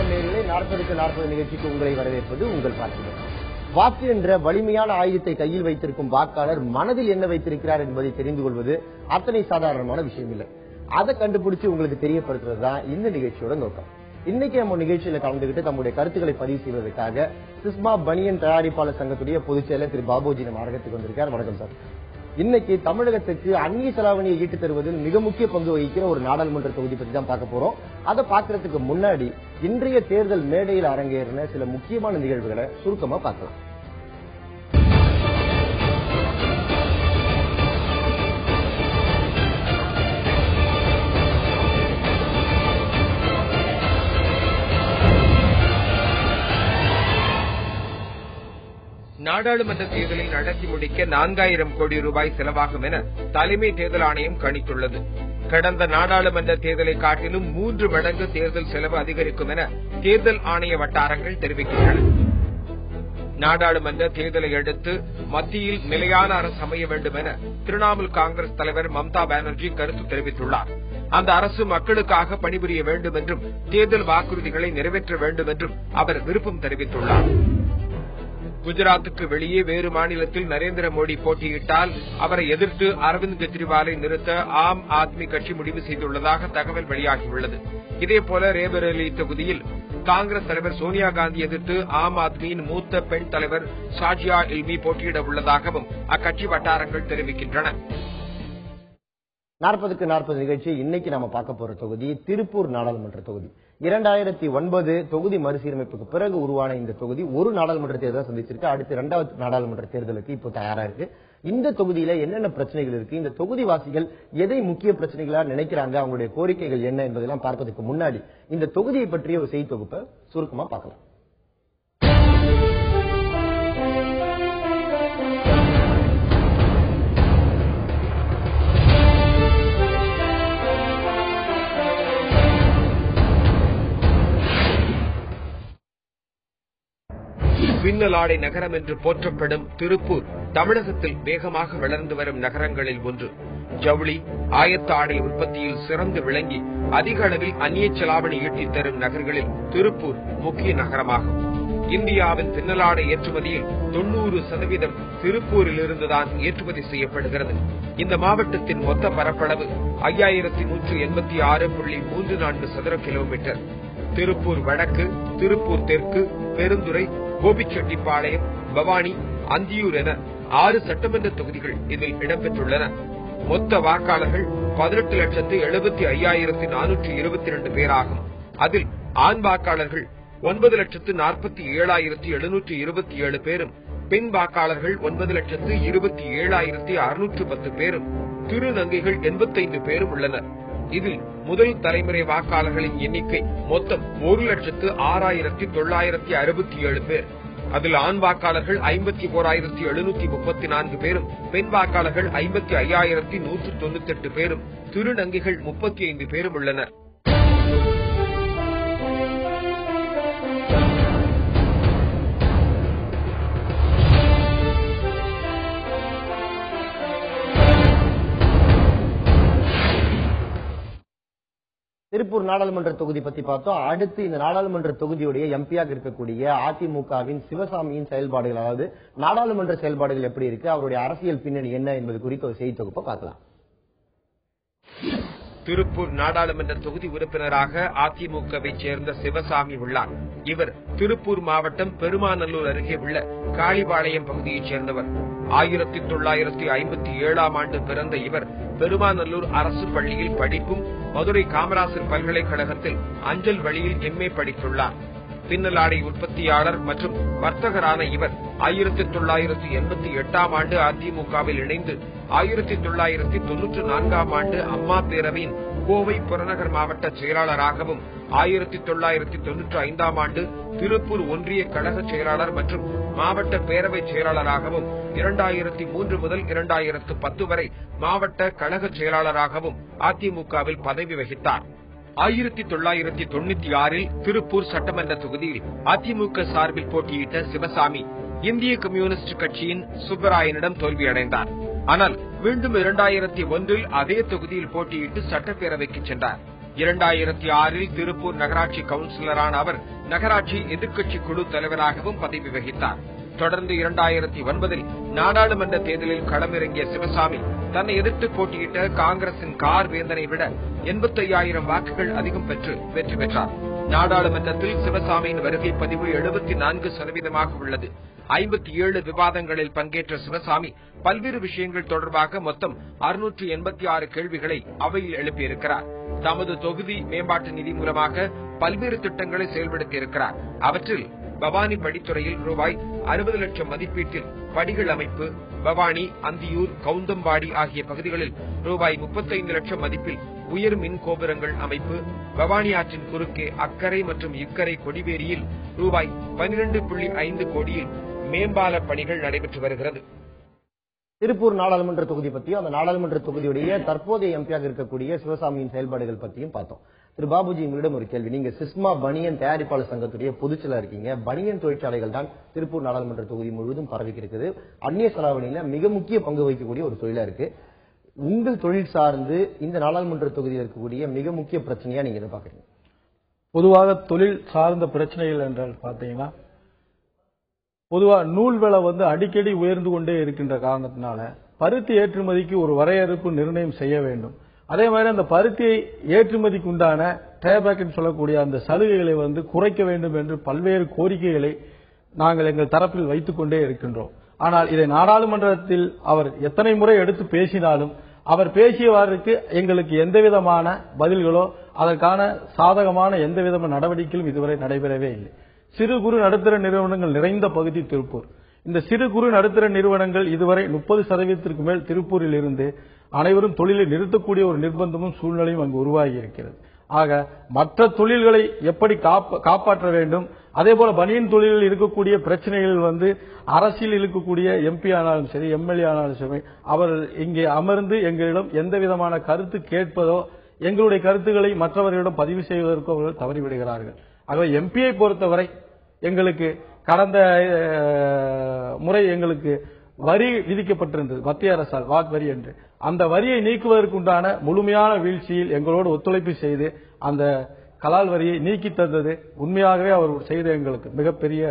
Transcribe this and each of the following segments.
வணக்கம் நேயர்களே, 40க்கு 40 நிகழ்ச்சிக்கு உங்களை வரவேற்பது உங்கள் பார்க்கிறேன். வாக்கு என்ற வலிமையான ஆயுதத்தை கையில் வைத்திருக்கும் வாக்காளர் மனதில் என்ன வைத்திருக்கிறார் என்பதை தெரிந்து கொள்வது அத்தனை சாதாரணமான விஷயம் இல்லை. அதை கண்டுபிடிச்சு உங்களுக்கு தெரியப்படுத்துறது தான் இந்த நிகழ்ச்சியோட நோக்கம். இன்னைக்கு நம்ம நிகழ்ச்சியில கலந்துகிட்டு நம்முடைய கருத்துக்களை பதிவு செய்வதற்காக சிஸ்மா பனியன் தயாரிப்பாளர் சங்கத்துடைய பொதுச் செயலர் திரு பாபுஜி நம்ம அரங்கத்துக்கு வந்திருக்கார். வணக்கம் சார். இன்னைக்கு தமிழகத்துக்கு அந்நிய செலாவணியை ஈட்டு தருவதில் மிக முக்கிய பங்கு வகிக்கிற ஒரு நாடாளுமன்ற தொகுதி பற்றி தான் பார்க்க போறோம். அதை பார்க்கறதுக்கு முன்னாடி இன்றைய தேர்தல் மேடையில் அரங்கேறின சில முக்கியமான நிகழ்வுகளை சுருக்கமா பார்க்கலாம். நாடாளுமன்ற தேர்தலை நடத்தி முடிக்க 4000 கோடி ரூபாய் செலவாகும் என தலைமை தேர்தல் ஆணையம் கணித்துள்ளது. கடந்த நாடாளுமன்ற தேர்தலை காட்டிலும் 3 மடங்கு தேர்தல் செலவு அதிகரிக்கும் என தேர்தல் ஆணைய வட்டாரங்கள் தெரிவிக்கின்றன. நாடாளுமன்ற தேர்தலை அடுத்து மத்தியில் நிலையான அரசு அமைய வேண்டும் என திரிணாமுல் காங்கிரஸ் தலைவர் மம்தா பானர்ஜி கருத்து தெரிவித்துள்ளார். அந்த அரசு மக்களுக்காக பணிபுரிய வேண்டும் என்றும் தேர்தல் வாக்குறுதிகளை நிறைவேற்ற வேண்டும் என்றும் அவர் விருப்பம் தெரிவித்துள்ளார். குஜராத்துக்கு வெளியே வேறு மாநிலத்தில் நரேந்திர மோடி போட்டியிட்டால் அவரை எதிர்த்து அரவிந்த் கெஜ்ரிவாலை நிறுத்த ஆம் ஆத்மி கட்சி முடிவு செய்துள்ளதாக தகவல் வெளியாகியுள்ளது. இதேபோல ரேபரேலி தொகுதியில் காங்கிரஸ் தலைவர் சோனியா காந்தி எதிர்த்து ஆம் ஆத்மியின் மூத்த பெண் தலைவர் ஷாஜியா இல்மி போட்டியிட உள்ளதாகவும் அக்கட்சி வட்டாரங்கள் தெரிவிக்கின்றன. 40க்கு 40 நிகழ்ச்சி இன்னைக்கு நாம பார்க்க போற தொகுதி திருப்பூர் நாடாளுமன்ற தொகுதி. 2009 தொகுதி மறுசீரமைப்புக்கு பிறகு உருவான இந்த தொகுதி ஒரு நாடாளுமன்ற தேர்தலை சந்திச்சிருக்கு. அடுத்து 2வது நாடாளுமன்ற தேர்தலுக்கு இப்போ தயாரா இருக்கு. இந்த தொகுதியில என்னென்ன பிரச்சனைகள் இருக்கு, இந்த தொகுதி வாசிகள் எதை முக்கிய பிரச்சனைகளா நினைக்கிறாங்க, அவங்களுடைய கோரிக்கைகள் என்ன என்பதெல்லாம் பார்ப்பதற்கு முன்னாடி இந்த தொகுதியை பற்றிய ஒரு செய்தி தொகுப்பை சுருக்கமா பார்க்கலாம். பின்னலாடை நகரம் என்று போற்றப்படும் திருப்பூர் தமிழகத்தில் வேகமாக வளர்ந்து வரும் நகரங்களில் ஒன்று. ஜவுளி, ஆயத்த ஆடை உற்பத்தியில் சிறந்து விளங்கி அதிக அளவில் அந்நிய செலாவணி ஈட்டித் தரும் நகர்களில் திருப்பூர் முக்கிய நகரமாகும். இந்தியாவின் பின்னலாடை ஏற்றுமதியில் 90% திருப்பூரில் இருந்துதான் ஏற்றுமதி செய்யப்படுகிறது. இந்த மாவட்டத்தின் மொத்த பரப்பளவு 5186.34 சதுர கிலோமீட்டர். திருப்பூர் வடக்கு, திருப்பூர் தெற்கு, பெருந்துறை, கோபிச்செட்டிப்பாளையம், பவானி, அந்தியூர் என 6 சட்டமன்ற தொகுதிகள் இதில் இடம்பெற்றுள்ளன. மொத்த வாக்காளர்கள் 18,75,422 பேராகும். அதில் ஆண் வாக்காளர்கள் 9,47,727 பேரும், பெண் வாக்காளர்கள் 9,27,610 பேரும், திருநங்கைகள் 85 பேரும் உள்ளனர். இதில் முதல் தலைமுறை வாக்காளர்களின் எண்ணிக்கை மொத்தம் 1,06,967 பேர். அதில் ஆண் வாக்காளர்கள் 51,734 பேரும், பெண் வாக்காளர்கள் 55,198 பேரும், திருநங்கைகள் 35 பேரும் உள்ளனர். திருப்பூர் நாடாளுமன்ற தொகுதி பத்தி பார்த்தோம். அடுத்து இந்த நாடாளுமன்ற தொகுதியுடைய எம்பியாக இருக்கக்கூடிய அதிமுகவின் சிவசாமியின் செயல்பாடுகள், அதாவது நாடாளுமன்ற செயல்பாடுகள் எப்படி இருக்கு, அவருடைய அரசியல் பின்னணி என்ன என்பது குறித்த ஒரு செய்தி தொகுப்பை பார்க்கலாம். திருப்பூர் நாடாளுமன்ற தொகுதி உறுப்பினராக அதிமுகவை சேர்ந்த சிவசாமி உள்ளார். இவர் திருப்பூர் மாவட்டம் பெருமாநல்லூர் அருகே உள்ள காளிபாளையம் பகுதியைச் சேர்ந்தவர். 1957ஆம் ஆண்டு பிறந்த இவர் பெருமாநல்லூர் அரசு பள்ளியில் படிப்பும், மதுரை காமராசர் பல்கலைக்கழகத்தில் அஞ்சல் வழியில் MA படித்துள்ளார். பின்னலாடை உற்பத்தியாளர் மற்றும் வர்த்தகரான இவர் 1988ஆம் ஆண்டு அதிமுகவில் இணைந்து 1994ஆம் ஆண்டு அம்மா பேரவையின் கோவை புறநகர் மாவட்ட செயலாளராகவும், 1995ஆம் ஆண்டு திருப்பூர் ஒன்றிய கழக செயலாளர் மற்றும் மாவட்ட பேரவை செயலாளராகவும், 2003 முதல் 2010 வரை மாவட்ட கழக செயலாளராகவும் அதிமுகவில் பதவி வகித்தார். 1996இல் திருப்பூர் சட்டமன்ற தொகுதியில் அதிமுக சார்பில் போட்டியிட்ட சிவசாமி இந்திய கம்யூனிஸ்ட் கட்சியின் சுப்பராயனிடம் தோல்வியடைந்தார். ஆனால் மீண்டும் 2001இல் அதே தொகுதியில் போட்டியிட்டு சட்டப்பேரவைக்கு சென்றார். 2006 திருப்பூர் நகராட்சி கவுன்சிலரான அவர் நகராட்சி எதிர்க்கட்சி குழு தலைவராகவும் பதவி வகித்தார். தொடர்ந்து 2009 நாடாளுமன்ற தேர்தலில் களமிறங்கிய சிவசாமி தன்னை எதிர்த்து போட்டியிட்ட காங்கிரசின் கார் வேந்தனை விட 85,000 வாக்குகள் அதிகம் பெற்று வெற்றி பெற்றார். நாடாளுமன்றத்தில் சிவசாமியின் வருகை பதிவு 74% உள்ளது. 57 விவாதங்களில் பங்கேற்ற சிவசாமி பல்வேறு விஷயங்கள் தொடர்பாக மொத்தம் 686 கேள்விகளை அவையில் எழுப்பியிருக்கிறார். தமது தொகுதி மேம்பாட்டு நிதி மூலமாக பல்வேறு திட்டங்களை செயல்படுத்தியிருக்கிறார். அவற்றில் பவானி படித்துறையில் ரூபாய் 60 லட்சம் மதிப்பீட்டில் படிகள் அமைப்பு, பவானி, அந்தியூர், கவுந்தம்பாடி ஆகிய பகுதிகளில் ரூபாய் 35 லட்சம் மதிப்பில் உயர் மின் கோபுரங்கள் அமைப்பு, பவானி ஆற்றின் குறுக்கே அக்கரை மற்றும் இக்கரை கொடிவேரியில் ரூபாய் 12.5 கோடியில் மேம்பால பணிகள் நடைபெற்று வருகிறது. திருப்பூர் நாடாளுமன்ற தொகுதி பற்றியும் அந்த நாடாளுமன்ற தொகுதியுடைய தற்போதைய எம்பியாக இருக்கக்கூடிய சிவசாமியின் செயல்பாடுகள் பற்றியும் பார்த்தோம். திரு பாபுஜி, உங்களிடம் ஒரு கேள்வி. நீங்க சிஸ்மா பனியன் தயாரிப்பாளர் சங்கத்துடைய பொதுச்செயலாளர் இருக்கீங்க. பனியன் தொழிற்சாலைகள் தான் திருப்பூர் நாடாளுமன்ற தொகுதி முழுவதும் பரவி இருக்குது. அந்நிய செலாவணியில மிக முக்கிய பங்கு வகிக்கக்கூடிய ஒரு தொழிலா இருக்கு. உங்கள் தொழில் சார்ந்து இந்த நாடாளுமன்ற தொகுதியில் இருக்கக்கூடிய மிக முக்கிய பிரச்சனையா நீங்க எதை பாக்குறீங்க? பொதுவாக தொழில் சார்ந்த பிரச்சனைகள் என்றால் பாத்தீங்கன்னா, பொதுவா நூல் விலை அடிக்கடி உயர்ந்து கொண்டே இருக்கின்ற காரணத்தினால பருத்தி ஏற்றுமதிக்கு ஒரு வரையறுப்பு நிர்ணயம் செய்ய வேண்டும். அதே மாதிரி அந்த பருத்தியை ஏற்றுமதிக்கு உண்டான டேபேக் சொல்லக்கூடிய அந்த சலுகைகளை குறைக்க வேண்டும் என்று பல்வேறு கோரிக்கைகளை நாங்கள் எங்கள் தரப்பில் வைத்துக் கொண்டே இருக்கின்றோம். ஆனால் இதை நாடாளுமன்றத்தில் அவர் எத்தனை முறை எடுத்து பேசினாலும் அவர் பேசியவாறுக்கு எங்களுக்கு எந்தவிதமான பதில்களோ அதற்கான சாதகமான எந்தவிதமான நடவடிக்கைகளும் இதுவரை நடைபெறவே இல்லை. சிறு குறு நடுத்தர நிறுவனங்கள் நிறைந்த பகுதி திருப்பூர். இந்த சிறு குறு நடுத்தர நிறுவனங்கள் இதுவரை 30% மேல் திருப்பூரில் இருந்து அனைவரும் தொழிலை நிறுத்தக்கூடிய ஒரு நிர்பந்தமும் சூழ்நிலையும் அங்கு உருவாகி இருக்கிறது. ஆக மற்ற தொழில்களை எப்படி காப்பாற்ற வேண்டும், அதேபோல பனியன் தொழிலில் இருக்கக்கூடிய பிரச்சனைகள் அரசியல் இருக்கக்கூடிய எம்பி ஆனாலும் சரி, எம்எல்ஏ ஆனாலும் சரி, அவர்கள் இங்கே அமர்ந்து எங்களிடம் எந்த விதமான கருத்து கேட்பதோ எங்களுடைய கருத்துக்களை மற்றவர்களிடம் பதிவு செய்வதற்கோ அவர்கள் தவறிவிடுகிறார்கள். ஆகவே எம்பியை பொறுத்தவரை எங்களுக்கு கடந்த முறை எங்களுக்கு வரி விதிக்கப்பட்டிருந்தது மத்திய அரசால், வாட் வரி என்று. அந்த வரியை நீக்குவதற்குண்டான முழுமையான வீழ்ச்சியில் எங்களோடு ஒத்துழைப்பு செய்து அந்த கலால் வரியை நீக்கி தந்தது உண்மையாகவே அவர் செய்த எங்களுக்கு மிகப்பெரிய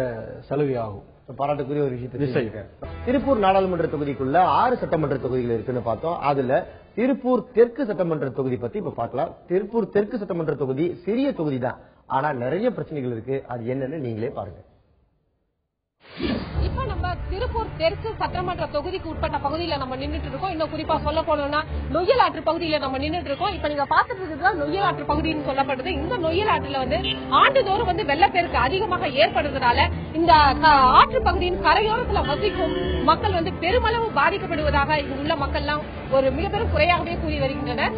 சலுகையாகும். பாராட்டுக்குரிய ஒரு விஷயத்தை திருப்பூர் நாடாளுமன்ற தொகுதிக்குள்ள 6 சட்டமன்ற தொகுதிகள் இருக்குன்னு பார்த்தோம். அதுல திருப்பூர் தெற்கு சட்டமன்ற தொகுதி பத்தி இப்ப பார்க்கலாம். திருப்பூர் தெற்கு சட்டமன்ற தொகுதி சிறிய தொகுதி தான், ஆனா நிறைய பிரச்சனைகள் இருக்கு. அது என்னன்னு நீங்களே பாருங்க. இப்ப நம்ம திருப்பூர் தெற்கு சட்டமன்ற தொகுதிக்கு உட்பட்ட பகுதியில நம்ம நின்றுட்டு இருக்கோம். இன்னும் குறிப்பா சொல்ல போனோம்னா நொய்யல் ஆற்று பகுதியில நம்ம நின்றுட்டு இருக்கோம். இப்ப நீங்க பாத்துட்டு இருக்கிறது நொய்யல் ஆற்று பகுதின்னு சொல்லப்படுது. இந்த நொய்யல் ஆற்றுல ஆண்டுதோறும் வெள்ளப்பெருக்கு அதிகமாக ஏற்படுறதுனால இந்த ஆற்று பகுதியின் கரையோரத்துல வசிக்கும் மக்கள் பெருமளவு பாதிக்கப்படுவதாக இங்குள்ள மக்கள் எல்லாம் ஒரு மிகப்பெரும் குறையாகவே கூறி வருகின்றனர்.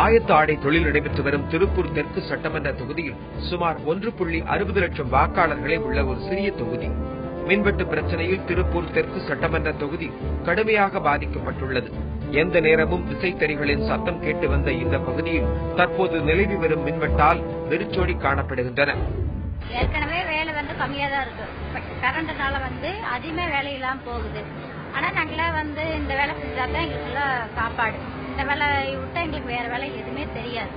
ஆயத்த ஆடை தொழில் நடைபெற்று வரும் திருப்பூர் தெற்கு சட்டமன்ற தொகுதியில் சுமார் 1.60 லட்சம் வாக்காளர்களே உள்ள ஒரு சிறிய தொகுதி. மின்வெட்டு பிரச்சனையில் திருப்பூர் தெற்கு சட்டமன்ற தொகுதி கடுமையாக பாதிக்கப்பட்டுள்ளது. எந்த நேரமும் விசைத்தறிகளின் சத்தம் கேட்டு வந்த இந்த பகுதியில் தற்போது நிலவி வரும் மின்வெட்டால் வெறிச்சோடி காணப்படுகின்றன. ஏற்கனவே வேலை கம்மியா தான் இருக்கு. கரண்ட்னால அதிகமா வேலை இல்லாம போகுது. ஆனா நாங்களாம் இந்த வேலை செஞ்சாதான் எங்களுக்கு சாப்பாடு. இந்த வேலை விட்டா எங்களுக்கு வேற வேலை எதுவுமே தெரியாது.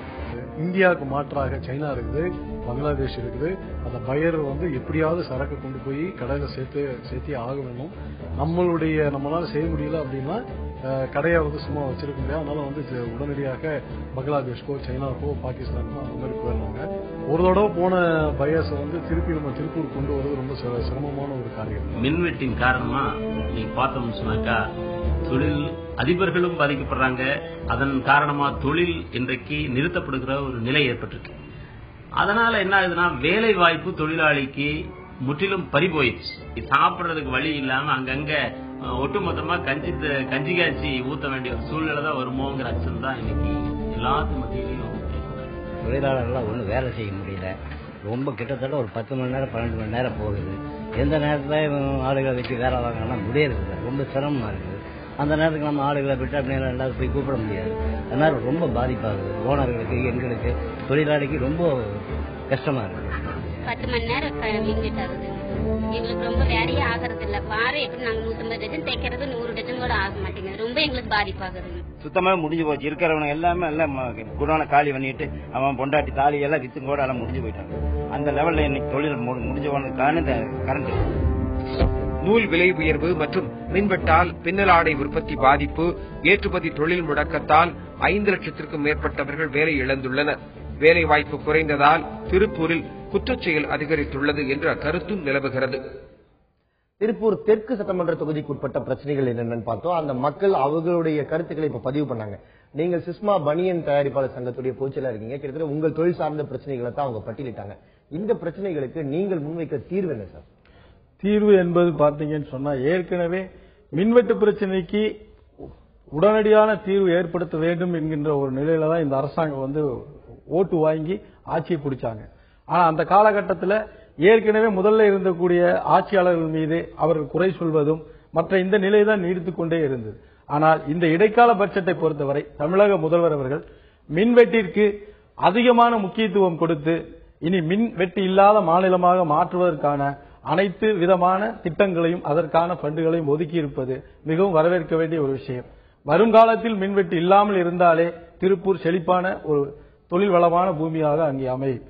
இந்தியாவுக்கு மாற்றாக சைனா இருக்குது, பங்களாதேஷ் இருக்குது. அந்த பையர் எப்படியாவது சரக்கு கொண்டு போய் கடையில சேர்த்தே ஆக வேணும். நம்மளால செய்ய முடியல அப்படின்னா கடையை சும்மா வச்சிருக்க முடியாது. அதனால உடனடியாக பங்களாதேஷ்கோ, சைனாக்கோ, பாகிஸ்தானுக்கோ அந்த மாதிரி போயிடுறாங்க. ஒரு தடவை போன பையர்ஸ் திருப்பி நம்ம திருப்பூர் கொண்டு வருவது ரொம்ப சிரமமான ஒரு காரியம். மின்வெட்டின் காரணமா நீங்க பார்த்தோம்னு சொன்னாக்கா தொழில் அதிபர்களும் பாதிக்கப்படுறாங்க. அதன் காரணமா தொழில் இன்றைக்கு நிறுத்தப்படுகிற ஒரு நிலை ஏற்பட்டிருக்கு. அதனால என்ன ஆகுதுன்னா வேலை வாய்ப்பு தொழிலாளிக்கு முற்றிலும் பறிபோயிடுச்சு. சாப்பிடுறதுக்கு வழி இல்லாம அங்கங்க ஒட்டுமொத்தமா கஞ்சி காய்ச்சி ஊத்த வேண்டிய ஒரு சூழ்நிலை தான் வருமோங்கிற அச்சம் தான் இன்னைக்கு எல்லாத்து மத்தியிலையும். தொழிலாளர்கள்லாம் ஒன்றும் வேலை செய்ய முடியல. ரொம்ப கிட்டத்தட்ட ஒரு 10 மணி நேரம் 12 மணி நேரம் போகுது. எந்த நேரத்தில் ஆளுகளை வச்சு வேலை வாங்கலாம் முடியறதில்லை. ரொம்ப சிரமமா இருக்குது. அந்த நேரத்துக்கு நம்ம ஆளுகளை விட்டு அப்படியே எல்லாரும் போய் கூப்பிட முடியாது. அதனால ரொம்ப பாதிப்பாகுது. ஓனர்களுக்கு, எங்களுக்கு, தொழிலாளிக்கு ரொம்ப கஷ்டமா இருக்கு. 10 மணி நேரம் மின்வெட்டு ஆகுது. எங்களுக்கு ரொம்ப வேலையே ஆகிறது இல்ல. வாரம் எப்படி நாங்க 150 டஜன் தைக்கிறது 100 டஜன் கூட ஆக மாட்டேங்குது. ரொம்ப எங்களுக்கு பாதிப்பாகுது. சுத்தமா முடிஞ்சு போச்சு. இருக்கிறவங்க எல்லாமே எல்லாம் குடோனை காலி பண்ணிட்டு அவன் பொண்டாட்டி தாலி எல்லாம் வித்து கூட எல்லாம் முடிஞ்சு போயிட்டாங்க. அந்த லெவல்ல இன்னைக்கு தொழில் முடிஞ்சு போனதுக்கான இந்த கரண்ட். நூல் விலை உயர்வு மற்றும் மின்வெட்டால் பின்னலாடை உற்பத்தி பாதிப்பு, ஏற்றுமதி தொழில் முடக்கத்தால் 5 லட்சத்திற்கும் மேற்பட்டவர்கள் வேலை இழந்துள்ளனர். வேலை வாய்ப்பு குறைந்ததால் திருப்பூரில் குற்றச்செயல் அதிகரித்துள்ளது என்ற கருத்தும் நிலவுகிறது. திருப்பூர் தெற்கு சட்டமன்ற தொகுதிக்கு உட்பட்ட பிரச்சனைகள் என்னென்னு பார்த்தோம். அந்த மக்கள் அவர்களுடைய கருத்துக்களை இப்ப பதிவு பண்ணாங்க. நீங்கள் சிஸ்மா பனியன் தயாரிப்பாளர் சங்கத்துடைய பொதுச்செயலாளர் இருக்கீங்க. கிட்டத்தட்ட உங்கள் தொழில் சார்ந்த பிரச்சனைகளை தான் அவங்க பட்டியலிட்டாங்க. இந்த பிரச்சனைகளுக்கு நீங்கள் முன்வைக்க தீர்வு என்ன சார்? தீர்வு என்பது பார்த்தீங்கன்னு சொன்னா, ஏற்கனவே மின்வெட்டு பிரச்சனைக்கு உடனடியான தீர்வு ஏற்படுத்த வேண்டும் என்கின்ற ஒரு நிலையில தான் இந்த அரசாங்கம் வந்து ஓட்டு வாங்கி ஆட்சியை பிடிச்சாங்க. ஆனா அந்த காலகட்டத்தில் ஏற்கனவே முதல்ல இருந்தக்கூடிய ஆட்சியாளர்கள் மீது அவர்கள் குறை சொல்வதும் மற்ற இந்த நிலை தான் நீடித்துக் கொண்டே இருந்தது. ஆனால் இந்த இடைக்கால பட்ஜெட்டை பொறுத்தவரை தமிழக முதல்வர் அவர்கள் மின்வெட்டிற்கு அதிகமான முக்கியத்துவம் கொடுத்து இனி மின்வெட்டு இல்லாத மாநிலமாக மாற்றுவதற்கான அனைத்து விதமான திட்டங்களையும் அதற்கான ஃபண்டுகளையும் ஒதுக்கி இருப்பது மிகவும் வரவேற்க வேண்டிய ஒரு விஷயம். வருங்காலத்தில் மின்வெட்டு இல்லாமல் இருந்தாலே திருப்பூர் செழிப்பான ஒரு தொழில் வளமான பூமியாக அங்கே அமையும்.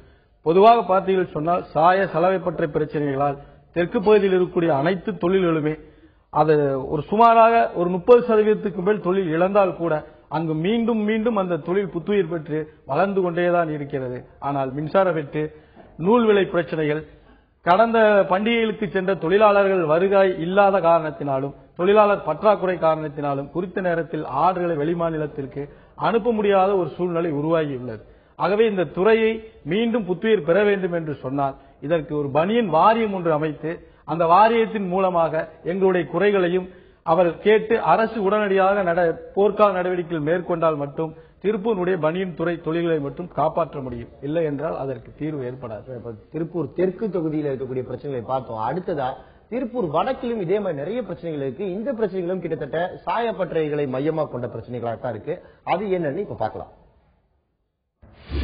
பொதுவாக பார்த்தீர்கள் சொன்னால் சாய சலவை பற்றை பிரச்சனைகளால் தெற்கு பகுதியில் இருக்கக்கூடிய அனைத்து தொழில்களுமே அது ஒரு சுமாராக ஒரு 30% மேல் தொழில் இழந்தால் கூட அங்கு மீண்டும் மீண்டும் அந்த தொழில் புத்துயிர் பெற்று வளர்ந்து கொண்டேதான் இருக்கிறது. ஆனால் மின்சார வெட்டு, நூல் விலை பிரச்சனைகள், கடந்த பண்டிகைகளுக்கு சென்ற தொழிலாளர்கள் வருகை இல்லாத காரணத்தினாலும் தொழிலாளர் பற்றாக்குறை காரணத்தினாலும் குறித்த நேரத்தில் ஆர்டர்களை வெளிமாநிலத்திற்கு அனுப்ப முடியாத ஒரு சூழ்நிலை உருவாகியுள்ளது. ஆகவே இந்த துறையை மீண்டும் புத்துயிர் பெற வேண்டும் என்று சொன்னால் இதற்கு ஒரு பனியன் வாரியம் ஒன்று அமைத்து அந்த வாரியத்தின் மூலமாக எங்களுடைய குறைகளையும் அவர் கேட்டு அரசு உடனடியாக போர்க்கால நடவடிக்கைகள் மேற்கொண்டால் மட்டும் திருப்பூருடைய பனியன் துறை தொழில்களை மட்டும் காப்பாற்ற முடியும். இல்லை என்றால் அதற்கு தீர்வு ஏற்படாது. திருப்பூர் தெற்கு தொகுதியில் இருக்கக்கூடிய பிரச்சனைகளை பார்த்தோம். அடுத்ததா திருப்பூர் வடக்கிலும் இதே மாதிரி நிறைய பிரச்சனைகள் இருக்கு. இந்த பிரச்சனைகளும் கிட்டத்தட்ட சாயப்பட்டறைகளை மையமாக கொண்ட பிரச்சனைகளாக தான் இருக்கு. அது என்னன்னு இப்ப பார்க்கலாம்.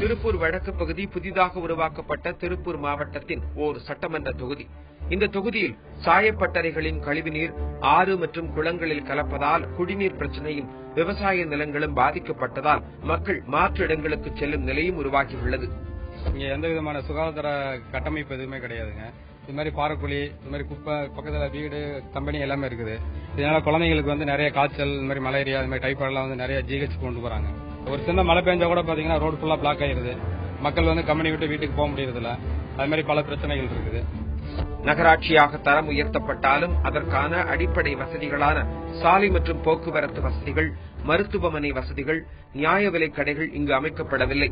திருப்பூர் வடக்கு பகுதி புதிதாக உருவாக்கப்பட்ட திருப்பூர் மாவட்டத்தின் ஓர் சட்டமன்ற தொகுதி. இந்த தொகுதியில் சாயப்பட்டறைகளின் கழிவுநீர் ஆறு மற்றும் குளங்களில் கலப்பதால் குடிநீர் பிரச்சனையும் விவசாய நிலங்களும் பாதிக்கப்பட்டதால் மக்கள் மாற்று இடங்களுக்கு செல்லும் நிலையும் உருவாகியுள்ளது. இங்க எந்த விதமான சுகாதார கட்டமைப்பு எதுவுமே கிடையாதுங்க. இது மாதிரி பாறைக்குழி, இது மாதிரி குப்பை, பக்கத்துல வீடு, கம்பெனி எல்லாமே இருக்குது. இதனால குழந்தைங்களுக்கு வந்து நிறைய காய்ச்சல், இந்த மாதிரி மலேரியா, இந்த மாதிரி டைபாய்டு எல்லாம் வந்து நிறைய ஜிஹெச் கொண்டு போறாங்க. ஒரு சின்ன மழை பெஞ்சா கூட பாத்தீங்கன்னா ரோடு ஃபுல்லா பிளாக் ஆயிருது. மக்கள் வந்து கம்பெனி விட்டு வீட்டுக்கு போக முடியறது இல்ல. அது மாதிரி பல பிரச்சனைகள் இருக்குது. நகராட்சியாக தரம் உயர்த்தப்பட்டாலும் அதற்கான அடிப்படை வசதிகளான சாலை மற்றும் போக்குவரத்து வசதிகள், மருத்துவமனை வசதிகள், நியாய விலை கடைகள் இங்கு அமைக்கப்படவில்லை.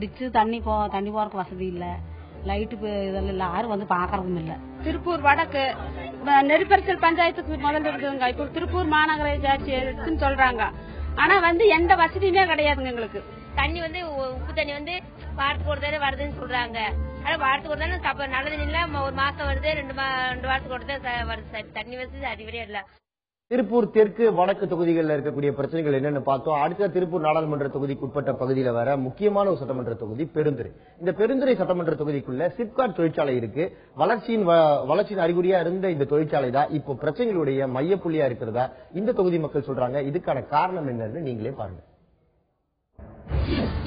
டிச்சு தண்ணி போறதுக்கு வசதி இல்ல, லைட்டு இதெல்லாம் இல்ல, யாரும் வந்து பாக்குறதும் இல்ல. திருப்பூர் வடக்கு நெருப்பரிசல் பஞ்சாயத்துக்கு முதல்ல இருக்குதுங்க. இப்போ திருப்பூர் மாநகராட்சி இருக்குன்னு சொல்றாங்க. ஆனா வந்து எந்த வசதியுமே கிடையாதுங்க எங்களுக்கு. தண்ணி வந்து உப்பு தண்ணி வந்து வாரத்துக்கு ஒரு தடவை வருதுன்னு சொல்றாங்க. ஆனா வாரத்துக்கு ஒரு தடவை நல்ல தண்ணி இல்ல, ஒரு மாசம் வருது, ரெண்டு வாரத்துக்கு ஒரு தடவை வருது. தண்ணி வசதி அடிப்படையா இல்ல. திருப்பூர் தெற்கு வடக்கு தொகுதிகளில் இருக்கக்கூடிய பிரச்சனைகள் என்னன்னு பார்த்தோம். அடுத்த திருப்பூர் நாடாளுமன்ற தொகுதிக்கு உட்பட்ட பகுதியில வர முக்கியமான ஒரு சட்டமன்ற தொகுதி பெருந்துறை. இந்த பெருந்துறை சட்டமன்ற தொகுதிக்குள்ள சிப்காட் தொழிற்சாலை இருக்கு. வளர்ச்சியின் அறிகுறியா இருந்த இந்த தொழிற்சாலை தான் இப்போ பிரச்சனைகளுடைய மையப்புள்ளியா இருக்கிறதா இந்த தொகுதி மக்கள் சொல்றாங்க. இதுக்கான காரணம் என்னன்னு நீங்களே பாருங்க.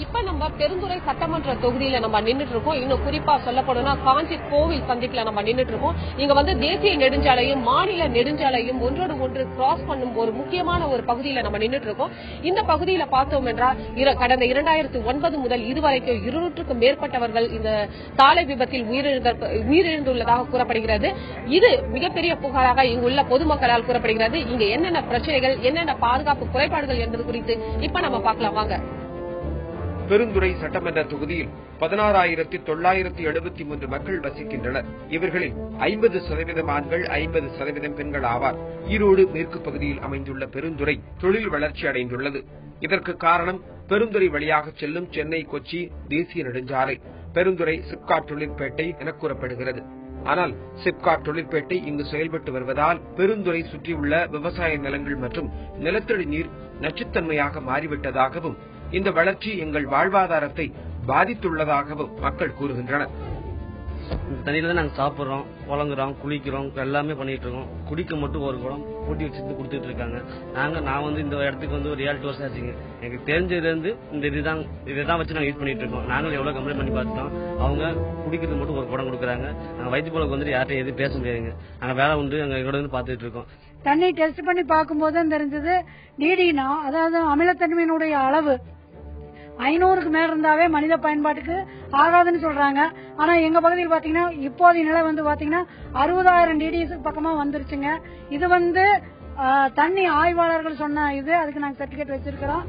இப்ப நம்ம பெருந்துறை சட்டமன்ற தொகுதியில நம்ம நின்றுட்டு இருக்கோம். இன்னும் குறிப்பா சொல்ல போனோம்னா காஞ்சி கோவில் சந்திப்புல நம்ம நின்றுட்டு இருக்கோம். இங்க வந்து தேசிய நெடுஞ்சாலையும் மாநில நெடுஞ்சாலையும் ஒன்றோடு ஒன்று கிராஸ் பண்ணும் ஒரு முக்கியமான ஒரு பகுதியில நம்ம நின்றுட்டு இருக்கோம். இந்த பகுதியில பார்த்தோம் என்றால் கடந்த 2009 முதல் இதுவரைக்கும் 200க்கும் மேற்பட்டவர்கள் இந்த சாலை விபத்தில் உயிரிழந்துள்ளதாக கூறப்படுகிறது. இது மிகப்பெரிய புகாராக இங்குள்ள பொதுமக்களால் கூறப்படுகிறது. இங்க என்னென்ன பிரச்சனைகள், என்னென்ன பாதுகாப்பு குறைபாடுகள் என்பது குறித்து இப்ப நம்ம பார்க்கலாம் வாங்க. பெருந்துறை சட்டமன்ற தொகுதியில் 16,973 மக்கள் வசிக்கின்றனர். இவர்களில் 50% ஆண்கள், 50% பெண்கள் ஆவார். ஈரோடு மேற்கு பகுதியில் அமைந்துள்ள பெருந்துறை தொழில் வளர்ச்சி அடைந்துள்ளது. இதற்கு காரணம் பெருந்துறை வழியாக செல்லும் சென்னை கொச்சி தேசிய நெடுஞ்சாலை. பெருந்துறை சிப்காட் தொழிற்பேட்டை என கூறப்படுகிறது. ஆனால் சிப்காட் தொழிற்பேட்டை இங்கு செயல்பட்டு வருவதால் பெருந்துறை சுற்றியுள்ள விவசாய நிலங்கள் மற்றும் நிலத்தடி நீர் நச்சுத்தன்மையாக மாறிவிட்டதாகவும் இந்த வளர்ச்சி எங்கள் வாழ்வாதாரத்தை பாதித்துள்ளதாகவும் மக்கள் கூறுகின்றனர். இந்த தண்ணியில தான் நாங்க சாப்பிடுறோம், வழங்குறோம், குளிக்கிறோம், எல்லாமே பண்ணிட்டு இருக்கோம். குடிக்க மட்டும் ஒரு குடம் போட்டி வச்சுட்டு கொடுத்துட்டு இருக்காங்க. நான் வந்து இந்த இடத்துக்கு வந்து ஒரு 7 வருஷம் ஆச்சுங்க. எனக்கு தெரிஞ்சதுல இருந்து இந்த இதான் வச்சு நாங்க யூஸ் பண்ணிட்டு இருக்கோம். நாங்களும் எவ்வளவு கம்ப்ளைண்ட் பண்ணி பார்த்துட்டோம். அவங்க குடிக்கிறது மட்டும் ஒரு குடம் கொடுக்குறாங்க. நாங்க வயிற்று போல வந்து யார்ட்டையும் எதுவும் பேச முடியாதுங்க. நாங்க வேலை உண்டு அங்க கூட வந்து பாத்துட்டு இருக்கோம். தண்ணி டெஸ்ட் பண்ணி பார்க்கும்போது தான் தெரிஞ்சது டிடினா, அதாவது அமிலத்தன்மையினுடைய அளவு 500க்கு மேல இருந்தாவே மனித பயன்பாட்டுக்கு ஆகாதுன்னு சொல்றாங்க. ஆனா எங்க பகுதியில் பாத்தீங்கன்னா இப்போதைய நிலை வந்து பாத்தீங்கன்னா 60,000 டிடிஎஸ் பக்கமா வந்துருச்சுங்க. இது வந்து தண்ணி ஆய்வாளர்கள் சொன்ன இது, அதுக்கு நாங்க சர்டிபிகேட் வச்சிருக்கிறோம்.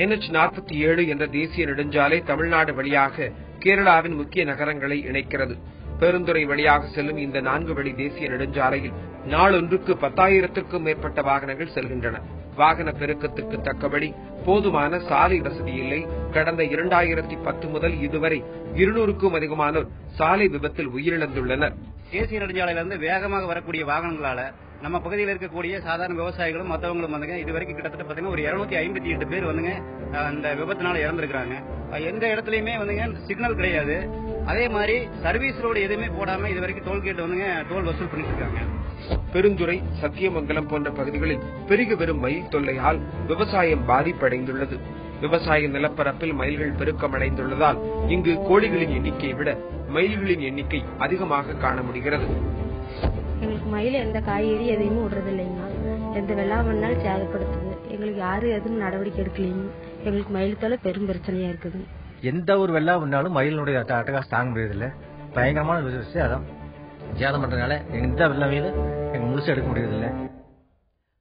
NH-47 என்ற தேசிய நெடுஞ்சாலை தமிழ்நாடு வழியாக கேரளாவின் முக்கிய நகரங்களை இணைக்கிறது. பெருந்துறை வழியாக செல்லும் இந்த 4 வழி தேசிய நெடுஞ்சாலையில் நாளொன்றுக்கு 10,000க்கும் மேற்பட்ட வாகனங்கள் செல்கின்றன. வாகன பெருக்கத்துக்கு தக்கபடி போதுமான சாலை வசதி இல்லை. கடந்த 2010 முதல் இதுவரை 200க்கும் அதிகமானோர் சாலை விபத்தில் உயிரிழந்துள்ளனர். தேசிய நெடுஞ்சாலையிலிருந்து வேகமாக வரக்கூடிய வாகனங்களால நம்ம பகுதியில் இருக்கக்கூடிய சாதாரண விவசாயிகளும் மற்றவங்களும் வந்துங்க இதுவரைக்கும் கிட்டத்தட்ட பாத்தீங்கன்னா ஒரு 258 பேர் வந்துங்க அந்த விபத்தினால இறந்திருக்கிறாங்க. எந்த இடத்துலயுமே வந்துங்க சிக்னல் கிடையாது. அதே மாதிரி சர்வீஸ் ரோடு எதுவுமே போடாம இதுவரைக்கும் டோல்கேட் வந்துங்க டோல் வசூல் பண்ணிட்டு இருக்காங்க. பெருந்துறை, சத்தியமங்கலம் போன்ற பகுதிகளில் பெருகி வரும் மயில் தொல்லையால் விவசாயம் பாதிப்படைந்துள்ளது. விவசாய நிலப்பரப்பில் மயில்கள் பெருக்கமடைந்துள்ளதால் இங்கு கோழிகளின் எண்ணிக்கையை விட மயில்களின் எண்ணிக்கை அதிகமாக காண முடிகிறது. எங்களுக்கு மயில் எந்த காய்கறி எதையுமே விடுறது இல்லைங்க. எந்த வெள்ளாம பண்ணாலும் சேதப்படுத்துது. எங்களுக்கு யாரும் எதுவும் நடவடிக்கை எடுக்கலைங்க. எங்களுக்கு மயில் தொல்லை பெரும் பிரச்சனையா இருக்குது. எந்த ஒரு வெள்ளா பண்ணாலும் மயிலினுடைய அட்டகாசம் தாங்க முடியறதில்ல. பயங்கரமான விஷயம். அதான் சேதம் பண்றதுனால எந்த வெள்ளாமையிலும் எங்க முழுசு எடுக்க முடியறதில்லை.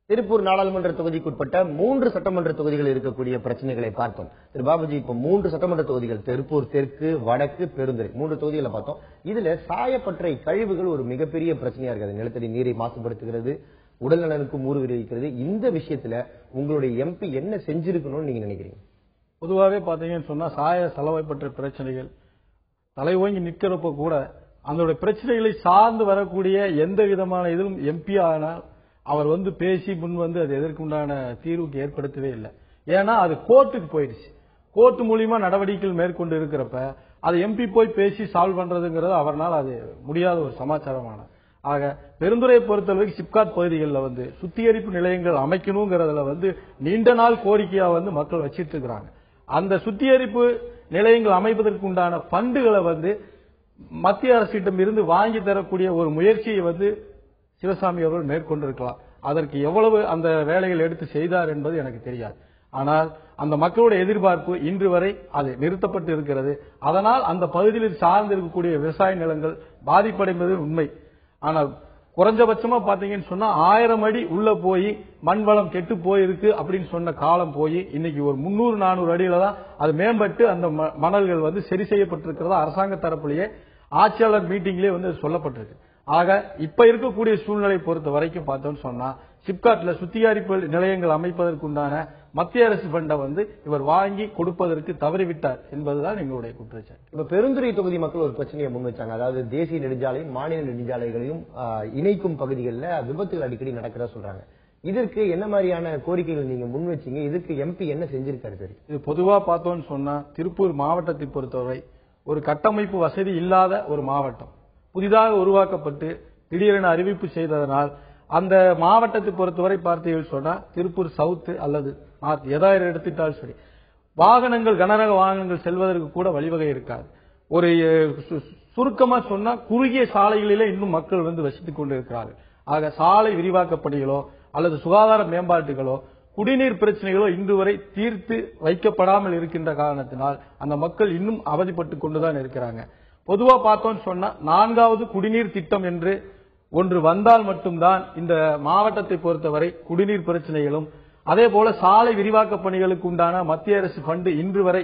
திருப்பூர் நாடாளுமன்ற தொகுதிக்குட்பட்ட 3 சட்டமன்ற தொகுதிகள் இருக்கக்கூடிய பிரச்சனைகளை பார்த்தோம். திரு பாபுஜி, இப்ப 3 சட்டமன்ற தொகுதிகள், திருப்பூர் தெற்கு, வடக்கு, பெருந்துறை, 3 தொகுதிகளை பார்த்தோம். இதுல சாயப்பட்டறை கழிவுகள் ஒரு மிகப்பெரிய பிரச்சனையா இருக்காது. நிலத்தடி நீரை மாசுபடுத்துகிறது, உடல் நலனுக்கு ஊறு விளைவிக்கிறது. இந்த விஷயத்துல உங்களுடைய எம்பி என்ன செஞ்சிருக்கணும்னு நீங்க நினைக்கிறீங்க? பொதுவாகவே பாத்தீங்கன்னு சொன்னா சாய சலவைப்பட்ட பிரச்சனைகள் தலை ஓங்கி நிற்கிறப்ப கூட அந்த பிரச்சனைகளை சார்ந்து வரக்கூடிய எந்த விதமான இதிலும் எம்பி ஆனால் அவர் வந்து பேசி முன் வந்து அது எதற்குண்டான தீர்வுக்கு ஏற்படுத்தவே இல்லை. ஏன்னா அது கோர்ட்டுக்கு போயிடுச்சு. கோர்ட் மூலியமா நடவடிக்கைகள் மேற்கொண்டு இருக்கிறப்ப அது எம்பி போய் பேசி சால்வ் பண்றதுங்கிறது அவரால் அது முடியாத ஒரு சமாச்சாரமான. ஆக பெருந்துறையை பொறுத்தளவுக்கு சிப்காட் பகுதிகளில் வந்து சுத்திகரிப்பு நிலையங்கள் அமைக்கணுங்கிறதுல வந்து நீண்ட நாள் கோரிக்கையா வந்து மக்கள் வச்சிட்டு இருக்கிறாங்க. அந்த சுத்திகரிப்பு நிலையங்கள் அமைப்பதற்கு உண்டான ஃபண்டுகளை வந்து மத்திய அரசிடம் இருந்து வாங்கி தரக்கூடிய ஒரு முயற்சியை வந்து சிவசாமி அவர்கள் மேற்கொண்டிருக்கலாம். அதற்கு எவ்வளவு அந்த வேலைகள் எடுத்து செய்தார் என்பது எனக்கு தெரியாது. ஆனால் அந்த மக்களுடைய எதிர்பார்ப்பு இன்று வரை அது நிறுத்தப்பட்டு இருக்கிறது. அதனால் அந்த பகுதியில் சார்ந்து இருக்கக்கூடிய விவசாய நிலங்கள் பாதிப்படைவது உண்மை. ஆனால் குறைஞ்சபட்சமா பாத்தீங்கன்னு சொன்னா 1000 அடி உள்ள போய் மண் வளம் கெட்டு போயிருக்கு அப்படின்னு சொன்ன காலம் போய் இன்னைக்கு ஒரு 300-400 அடியில தான் அது மேம்பட்டு அந்த மணல்கள் வந்து சரி செய்யப்பட்டிருக்கிறதா அரசாங்க தரப்புலயே ஆட்சியாளர் மீட்டிங்லயே வந்து சொல்லப்பட்டிருக்கு. ஆக இப்ப இருக்கக்கூடிய சூழ்நிலை பொறுத்த வரைக்கும் பார்த்தோம்னு சொன்னா சிப்காட்ல சுத்திகரிப்பு நிலையங்கள் அமைப்பதற்குண்டான மத்திய அரசு ஃபண்டை வந்து இவர் வாங்கி கொடுப்பதற்கு தவறிவிட்டார் என்பதுதான் எங்களுடைய குற்றச்சாட்டு. இப்ப பெருந்துறை தொகுதி மக்கள் ஒரு பிரச்சனையை முன் வச்சாங்க. அதாவது தேசிய நெடுஞ்சாலையும் மாநில நெடுஞ்சாலைகளையும் இணைக்கும் பகுதிகளில் விபத்துகள் அடிக்கடி நடக்கிறதா சொல்றாங்க. இதற்கு என்ன மாதிரியான கோரிக்கைகள் நீங்க முன் வச்சீங்க? இதுக்கு எம்பி என்ன செஞ்சிருக்காரு? இது பொதுவா பார்த்தோம்னு சொன்னா திருப்பூர் மாவட்டத்தை பொறுத்தவரை ஒரு கட்டமைப்பு வசதி இல்லாத ஒரு மாவட்டம். புதிதாக உருவாக்கப்பட்டு திடீரென அறிவிப்பு செய்ததனால் அந்த மாவட்டத்தை பொறுத்தவரை பார்த்தீர்கள் சொன்னா திருப்பூர் சவுத் அல்லது நார்த் எதாவது எடுத்துட்டாலும் சரி வாகனங்கள் கனரக வாகனங்கள் செல்வதற்கு கூட வழிவகை இருக்காது. ஒரு சுருக்கமா சொன்னா குறுகிய சாலைகளிலே இன்னும் மக்கள் வந்து வசித்துக் கொண்டிருக்கிறார்கள். ஆக சாலை விரிவாக்க பணிகளோ அல்லது சுகாதார மேம்பாட்டுகளோ குடிநீர் பிரச்சனைகளோ இன்று வரை தீர்த்து வைக்கப்படாமல் இருக்கின்ற காரணத்தினால் அந்த மக்கள் இன்னும் அவதிப்பட்டுக் கொண்டுதான் இருக்கிறாங்க. பொதுவா பார்த்தோம்னு சொன்னா 4வது குடிநீர் திட்டம் என்று ஒன்று வந்தால் மட்டும்தான் இந்த மாவட்டத்தை பொறுத்தவரை குடிநீர் பிரச்சனைகளும் அதே போல சாலை விரிவாக்க பணிகளுக்கு உண்டான மத்திய அரசு ஃபண்டு இன்று வரை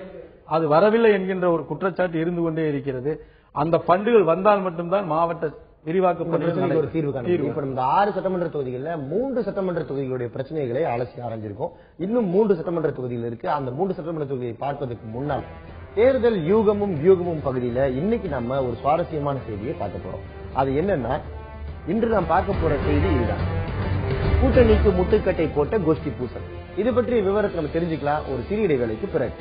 அது வரவில்லை என்கின்ற ஒரு குற்றச்சாட்டு இருந்து கொண்டே இருக்கிறது. அந்த ஃபண்டுகள் வந்தால் மட்டும்தான் மாவட்ட விரிவாக்க பணிகள் ஒரு தீர்வு காணும். இப்ப இந்த 6 சட்டமன்ற தொகுதிகளில் 3 சட்டமன்ற தொகுதிகளுடைய பிரச்சனைகளை அலசி ஆரம்பிச்சிருக்கோம். இன்னும் 3 சட்டமன்ற தொகுதிகள் இருக்கு. அந்த 3 சட்டமன்ற தொகுதியை பார்ப்பதற்கு முன்னால் தேர்தல் வியூகமும் பகுதியில இன்னைக்கு நம்ம ஒரு சுவாரஸ்யமான செய்தியை பார்க்க போறோம். அது என்னன்னா, இன்று நாம் பார்க்க போற செய்தி இதுதான். கூட்டணிக்கு முட்டுக்கட்டை போட்ட கோஷ்டி பூசல். இது பற்றிய விவரத்தை நம்ம தெரிஞ்சுக்கலாம் ஒரு சிறிய இடைவேளைக்கு பிறகு.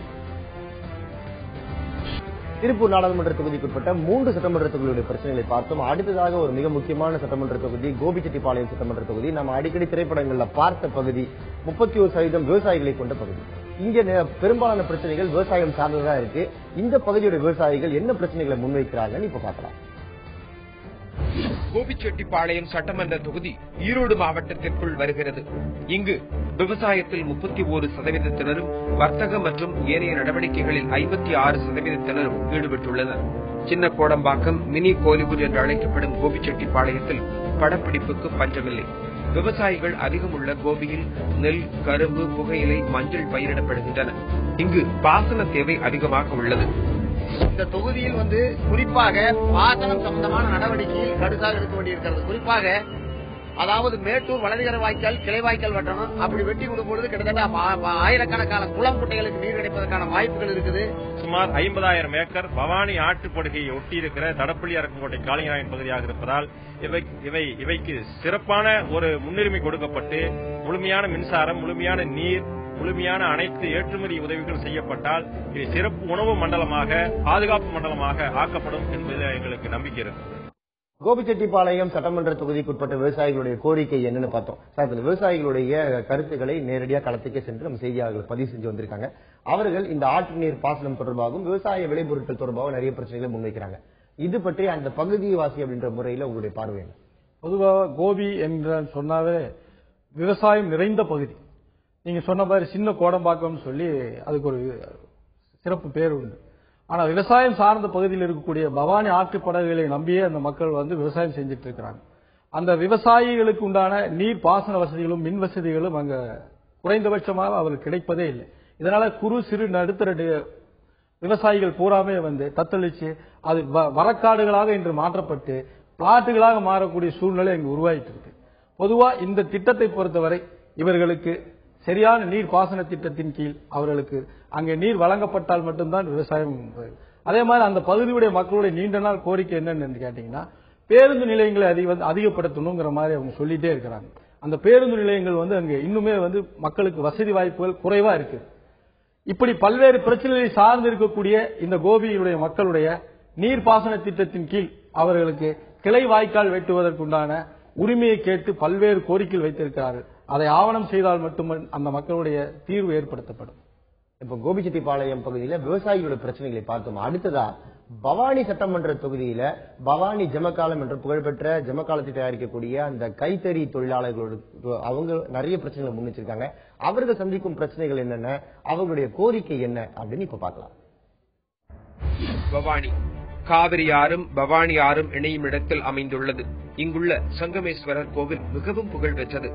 திருப்பூர் நாடாளுமன்ற தொகுதிக்குட்பட்ட 3 சட்டமன்ற தொகுதிகளுடைய பிரச்சனைகளை பார்த்தோம். அடுத்ததாக ஒரு மிக முக்கியமான சட்டமன்ற தொகுதி கோபிச்செட்டிப்பாளையம் சட்டமன்ற தொகுதி. நம்ம அடிக்கடி திரைப்படங்கள்ல பார்த்த பகுதி 31% விவசாயிகளை கொண்ட பகுதி. இங்க பெரும்பாலான பிரச்சனைகள் விவசாயம் சார்ந்ததா இருக்கு. இந்த பகுதியுடைய விவசாயிகள் என்ன பிரச்சனைகளை முன்வைக்கிறாங்கன்னு இப்ப பார்க்கலாம். கோபிச்செட்டிப்பாளையம் சட்டமன்ற தொகுதி ஈரோடு மாவட்டத்திற்குள் வருகிறது. இங்கு விவசாயத்தில் 31%, வர்த்தக மற்றும் ஏனைய நடவடிக்கைகளில் 56% ஈடுபட்டுள்ளனர். சின்ன கோடம்பாக்கம், மினி கோலிவுட் என்று அழைக்கப்படும் கோபிச்செட்டிப்பாளையத்தில் படப்பிடிப்புக்கு பஞ்சமில்லை. விவசாயிகள் அதிகம் உள்ள கோபியில் நெல், கரும்பு, புகையிலை, மஞ்சள் பயிரிடப்படுகின்றன. இங்கு பாசன தேவை அதிகமாக உள்ளது. இந்த தொகுதியில் குறிப்பாக பாசனம் சம்பந்தமான நடவடிக்கையில் கடுசாக இருக்க வேண்டியிருக்கிறது. குறிப்பாக அதாவது மேட்டூர் வலதுகர வாய்க்கால், கிளை வாய்க்கால் வெட்டணும். அப்படி வெட்டி கொடுப்பொழுது கிட்டத்தட்ட ஆயிரக்கணக்கான குளம் குட்டைகளுக்கு நீர் கிடைப்பதற்கான வாய்ப்புகள் இருக்குது. சுமார் 50,000 ஏக்கர் பவானி ஆற்றுப்படுகையை ஒட்டி இருக்கிற தடப்பள்ளி அரக்கங்கோட்டை காளிங்கராயன் பகுதியாக இருப்பதால் இவைக்கு சிறப்பான ஒரு முன்னுரிமை கொடுக்கப்பட்டு முழுமையான மின்சாரம், முழுமையான நீர், முழுமையான அனைத்து ஏற்றுமதி உதவிகள் செய்யப்பட்டால் இது சிறப்பு உணவு மண்டலமாக, பாதுகாப்பு மண்டலமாக ஆக்கப்படும் என்பது எங்களுக்கு நம்பிக்கை இருக்கு. கோபிச்செட்டிப்பாளையம் சட்டமன்ற தொகுதிக்குட்பட்ட விவசாயிகளுடைய கோரிக்கை என்னன்னு பார்த்தோம். விவசாயிகளுடைய கருத்துக்களை நேரடியாக களத்துக்கே சென்று நம்ம செய்தியாளர்கள் பதிவு செஞ்சு வந்திருக்காங்க. அவர்கள் இந்த ஆற்று நீர் பாசனம் தொடர்பாகவும் விவசாய விளைபொருட்கள் தொடர்பாகவும் நிறைய பிரச்சனைகளை முன்வைக்கிறாங்க. இது பற்றி அந்த பகுதிவாசி அப்படின்ற முறையில் உங்களுடைய பார்வை என்ன? பொதுவாக கோபி என்று சொன்னாவே விவசாயம் நிறைந்த பகுதி. நீங்க சொன்ன மாதிரி சின்ன கோடம்பாக்கம் சொல்லி அதுக்கு ஒரு சிறப்பு பேர் உண்டு. ஆனா விவசாயம் சார்ந்த பகுதியில் இருக்கக்கூடிய பவானி ஆற்று படகுகளை நம்பியே அந்த மக்கள் விவசாயம் செஞ்சிட்டு இருக்கிறாங்க. அந்த விவசாயிகளுக்கு உண்டான நீர் பாசன வசதிகளும் மின் வசதிகளும் அங்க குறைந்தபட்சமாக அவர்களுக்கு கிடைப்பதே இல்லை. இதனால குறு சிறு நடுத்தர விவசாயிகள் பூராமே தத்தளிச்சு அது வரக்காடுகளாக இன்று மாற்றப்பட்டு பிளாட்டுகளாக மாறக்கூடிய சூழ்நிலை இங்கு உருவாயிட்டு இருக்கு. பொதுவா இந்த திட்டத்தை பொறுத்தவரை இவர்களுக்கு சரியான நீர் பாசன திட்டத்தின் கீழ் அவர்களுக்கு அங்கே நீர் வழங்கப்பட்டால் மட்டும்தான் விவசாயம். அதே மாதிரி அந்த பகுதியுடைய மக்களுடைய நீண்ட நாள் கோரிக்கை என்னன்னு கேட்டீங்கன்னா, பேருந்து நிலையங்களை அதிகப்படுத்தணுங்கிற மாதிரி அவங்க சொல்லிட்டே இருக்கிறாங்க. அந்த பேருந்து நிலையங்கள் அங்க இன்னுமே மக்களுக்கு வசதி வாய்ப்புகள் குறைவா இருக்கு. இப்படி பல்வேறு பிரச்சனைகளை சார்ந்து இருக்கக்கூடிய இந்த கோபியுடைய மக்களுடைய நீர்ப்பாசன திட்டத்தின் கீழ் அவர்களுக்கு கிளை வாய்க்கால் வெட்டுவதற்குண்டான உரிமையை கேட்டு பல்வேறு கோரிக்கைகள் வைத்திருக்கிறார்கள். அதை ஆவணம் செய்தால் மட்டும் அந்த மக்களுடைய தீர்வு ஏற்படுத்தப்படும். இப்ப கோபிச்செட்டிப்பாளையம் பகுதியில விவசாயிகளோட பிரச்சனைகளை பார்த்தோம். அடுத்ததா பவானி சட்டமன்ற தொகுதியில பவானி ஜமக்காலம் என்ற புகழ்பெற்ற ஜமக்காலத்தை தயாரிக்கக்கூடிய அந்த கைத்தறி தொழிலாளர்களோட அவங்க நிறைய பிரச்சனைகளை முன்னிச்சிருக்காங்க. அவர்கள் சந்திக்கும் பிரச்சனைகள் என்னென்ன, அவர்களுடைய கோரிக்கை என்ன அப்படின்னு இப்ப பார்க்கலாம். பவானி காவிரி ஆறும் பவானி ஆறும் இணையும் இடத்தில் அமைந்துள்ளது. இங்குள்ள சங்கமேஸ்வரர் கோவில் மிகவும் புகழ் பெற்றது.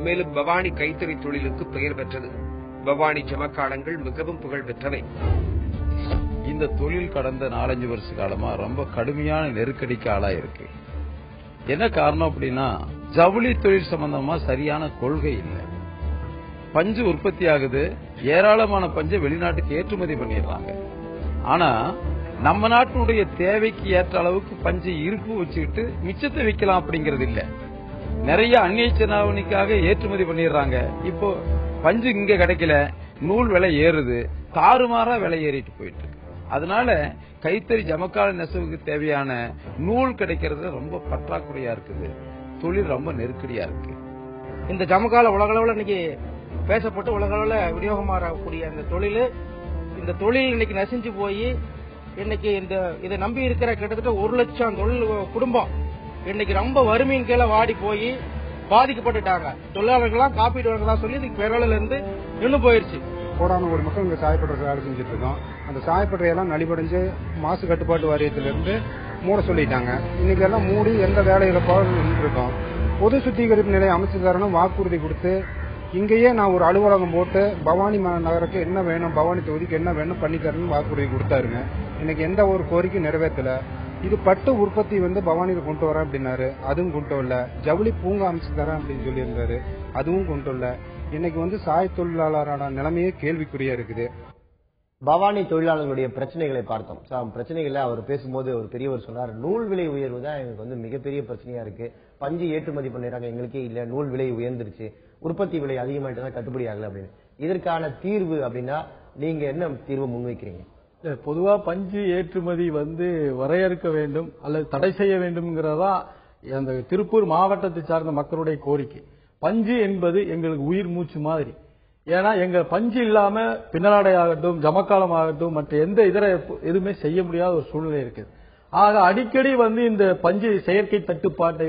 மேலும் பவானி கைத்தறி தொழிலுக்கு பெயர் பெற்றது. பவானி ஜமக்காலங்கள் மிகவும் புகழ் பெற்றவை. இந்த தொழில் கடந்த 4-5 வருஷ காலமா ரொம்ப கடுமையான நெருக்கடிக்கு ஆளாயிருக்கு. என்ன காரணம் அப்படின்னா, ஜவுளி தொழில் சம்பந்தமா சரியான கொள்கை இல்லை. பஞ்சு உற்பத்தி ஆகுது, ஏராளமான பஞ்சை வெளிநாட்டுக்கு ஏற்றுமதி பண்ணிடுறாங்க. ஆனா நம்ம நாட்டினுடைய தேவைக்கு ஏற்ற அளவுக்கு பஞ்சு இருப்பு வச்சுக்கிட்டு மிச்சத்தை விற்கலாம் அப்படிங்கறது இல்ல. நிறைய அந்நிய செலாவணிக்காக ஏற்றுமதி பண்ணிடுறாங்க. இப்போ பஞ்சு இங்க கிடைக்கல, நூல் விலை ஏறுது, தாறுமாறா விலை ஏறிட்டு போயிட்டு இருக்கு. அதனால கைத்தறி ஜமக்கால நெசவுக்கு தேவையான நூல் கிடைக்கிறது ரொம்ப பற்றாக்குறையா இருக்குது. தொழில் ரொம்ப நெருக்கடியா இருக்கு. இந்த ஜமக்கால உலக அளவில் இன்னைக்கு பேசப்பட்டு உலக அளவில் விநியோகமாகக்கூடிய இந்த தொழில் இன்னைக்கு நசிஞ்சு போய் இன்னைக்கு இதை நம்பி இருக்கிற கிட்டத்தட்ட 1 லட்சம் தொழில் குடும்பம் இன்னைக்கு ரொம்ப வறுமையின் கீழே வாடி போய் பாதிக்கப்பட்டுட்டாங்க. தொழிலாளர்கள்லாம் காப்பீடு வழங்கலாம் சொல்லி இதுக்கு விரலில இருந்து நின்று போயிருச்சு. கோடான ஒரு மக்கள் இங்க சாயப்பட்டறை வேலை செஞ்சுட்டு இருக்கோம். அந்த சாயப்பட்டறையெல்லாம் நலிபடைஞ்சு மாசு கட்டுப்பாட்டு வாரியத்திலிருந்து மூட சொல்லிட்டாங்க. இன்னைக்கு எல்லாம் மூடி எந்த வேலையில போட்டு இருக்கோம். பொது சுத்திகரிப்பு நிலையம் அமைச்சு தரணும் வாக்குறுதி கொடுத்து இங்கேயே நான் ஒரு அலுவலகம் போட்டு பவானி நகருக்கு என்ன வேணும், பவானி தொகுதிக்கு என்ன வேணும் பண்ணி தரணும் வாக்குறுதி கொடுத்தாருங்க. இன்னைக்கு எந்த ஒரு கோரிக்கை நிறைவேற்றல. இது பட்டு உற்பத்தி பவானியில கொண்டு வரேன் அப்படின்னாரு, அதுவும் கொண்டு வரல. ஜவுளி பூங்கா அமைச்சு தரேன் அப்படின்னு சொல்லியிருந்தாரு, அதுவும் கொண்டு வரல. இன்னைக்கு சாய தொழிலாளரான நிலைமையே கேள்விக்குறியா இருக்குது. பவானி தொழிலாளர்களுடைய பிரச்சனைகளை பார்த்தோம். பிரச்சனைகளை அவர் பேசும்போது ஒரு பெரியவர் சொன்னார், நூல் விலை உயர்வு தான் எங்களுக்கு மிகப்பெரிய பிரச்சனையா இருக்கு. பஞ்சு ஏற்றுமதி பண்ணிடுறாங்க, எங்களுக்கே இல்ல, நூல் விலை உயர்ந்துருச்சு, உற்பத்தி விலை அதிகமாயிட்டு தான் கட்டுப்படி ஆகல அப்படின்னு. இதற்கான தீர்வு அப்படின்னா நீங்க என்ன தீர்வு முன்வைக்கிறீங்க? பொதுவா பஞ்சு ஏற்றுமதி வரையறுக்க வேண்டும் அல்லது தடை செய்ய வேண்டும்ங்கிறதா அந்த திருப்பூர் மாவட்டத்தை சார்ந்த மக்களுடைய கோரிக்கை. பஞ்சு என்பது எங்களுக்கு உயிர் மூச்சு மாதிரி. ஏன்னா எங்க பஞ்சு இல்லாம பின்னலாடை ஆகட்டும், ஜமக்காலம் ஆகட்டும், மற்ற எந்த எதுவுமே செய்ய முடியாத ஒரு சூழ்நிலை இருக்குது. ஆக அடிக்கடி இந்த பஞ்சு செயற்கை தட்டுப்பாட்டை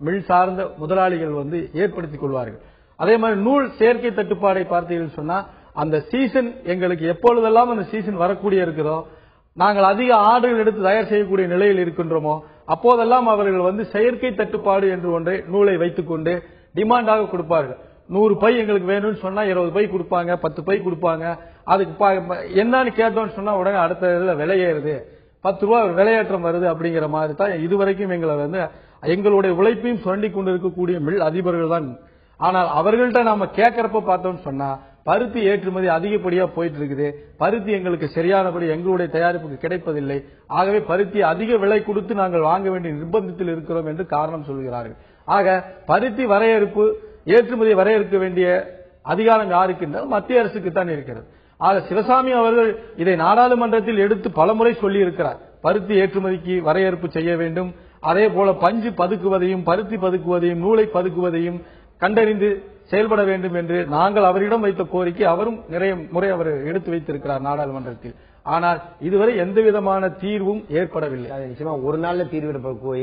மில் சார்ந்த முதலாளிகள் ஏற்படுத்திக் கொள்வார்கள். அதே மாதிரி நூல் செயற்கை தட்டுப்பாடை பார்த்தீர்கள் சொன்னா அந்த சீசன் எங்களுக்கு எப்பொழுதெல்லாம் அந்த சீசன் வரக்கூடிய இருக்கிறதோ, நாங்கள் அதிக ஆர்டர்கள் எடுத்து தயார் செய்யக்கூடிய நிலையில் இருக்கின்றோமோ அப்போதெல்லாம் அவர்கள் செயற்கை தட்டுப்பாடு என்று ஒன்றை நூலை வைத்துக் கொண்டு டிமாண்டாக கொடுப்பார்கள். 100 பை எங்களுக்கு வேணும்னு சொன்னா 20 பை கொடுப்பாங்க, 10 பை கொடுப்பாங்க. அதுக்கு என்னன்னு கேட்டோம்னு சொன்னா உடனே அடுத்த இதுல விலையேறுது, 10 ரூபாய் விலையேற்றம் வருது அப்படிங்கிற மாதிரி தான் இதுவரைக்கும் எங்களை எங்களுடைய உழைப்பையும் சுரண்டி கொண்டிருக்கக்கூடிய மில் அதிபர்கள் தான். ஆனால் அவர்கள்ட்ட நாம கேட்கறப்ப பார்த்தோம்னு சொன்னா பருத்தி ஏற்றுமதி அதிகப்படியா போயிட்டு இருக்குது, பருத்தி எங்களுக்கு சரியானபடி எங்களுடைய தயாரிப்புக்கு கிடைப்பதில்லை, ஆகவே பருத்தி அதிக விலை கொடுத்து நாங்கள் வாங்க வேண்டிய நிர்பந்தத்தில் இருக்கிறோம் என்று காரணம் சொல்கிறார்கள். ஆக பருத்தி வரையறுப்பு ஏற்றுமதியை வரையறுக்க வேண்டிய அதிகாரம் யாருக்கு என்றால் மத்திய அரசுக்கு தான் இருக்கிறது. ஆக சிவசாமி அவர்கள் இதை நாடாளுமன்றத்தில் எடுத்து பலமுறை சொல்லி இருக்கிறார். பருத்தி ஏற்றுமதிக்கு வரையறுப்பு செய்ய வேண்டும், அதே போல பஞ்சு பதுக்குவதையும் பருத்தி பதுக்குவதையும் நூலை பதுக்குவதையும் கண்டறிந்து செயல்பட வேண்டும் என்று நாங்கள் அவரிடம் வைத்த கோரிக்கை அவரும் நிறைய முறை அவர் எடுத்து வைத்திருக்கிறார் நாடாளுமன்றத்தில். ஆனால் இதுவரை எந்த விதமான தீர்வும் ஏற்படவில்லை. நிச்சயமா ஒரு நாள்ல தீர்வு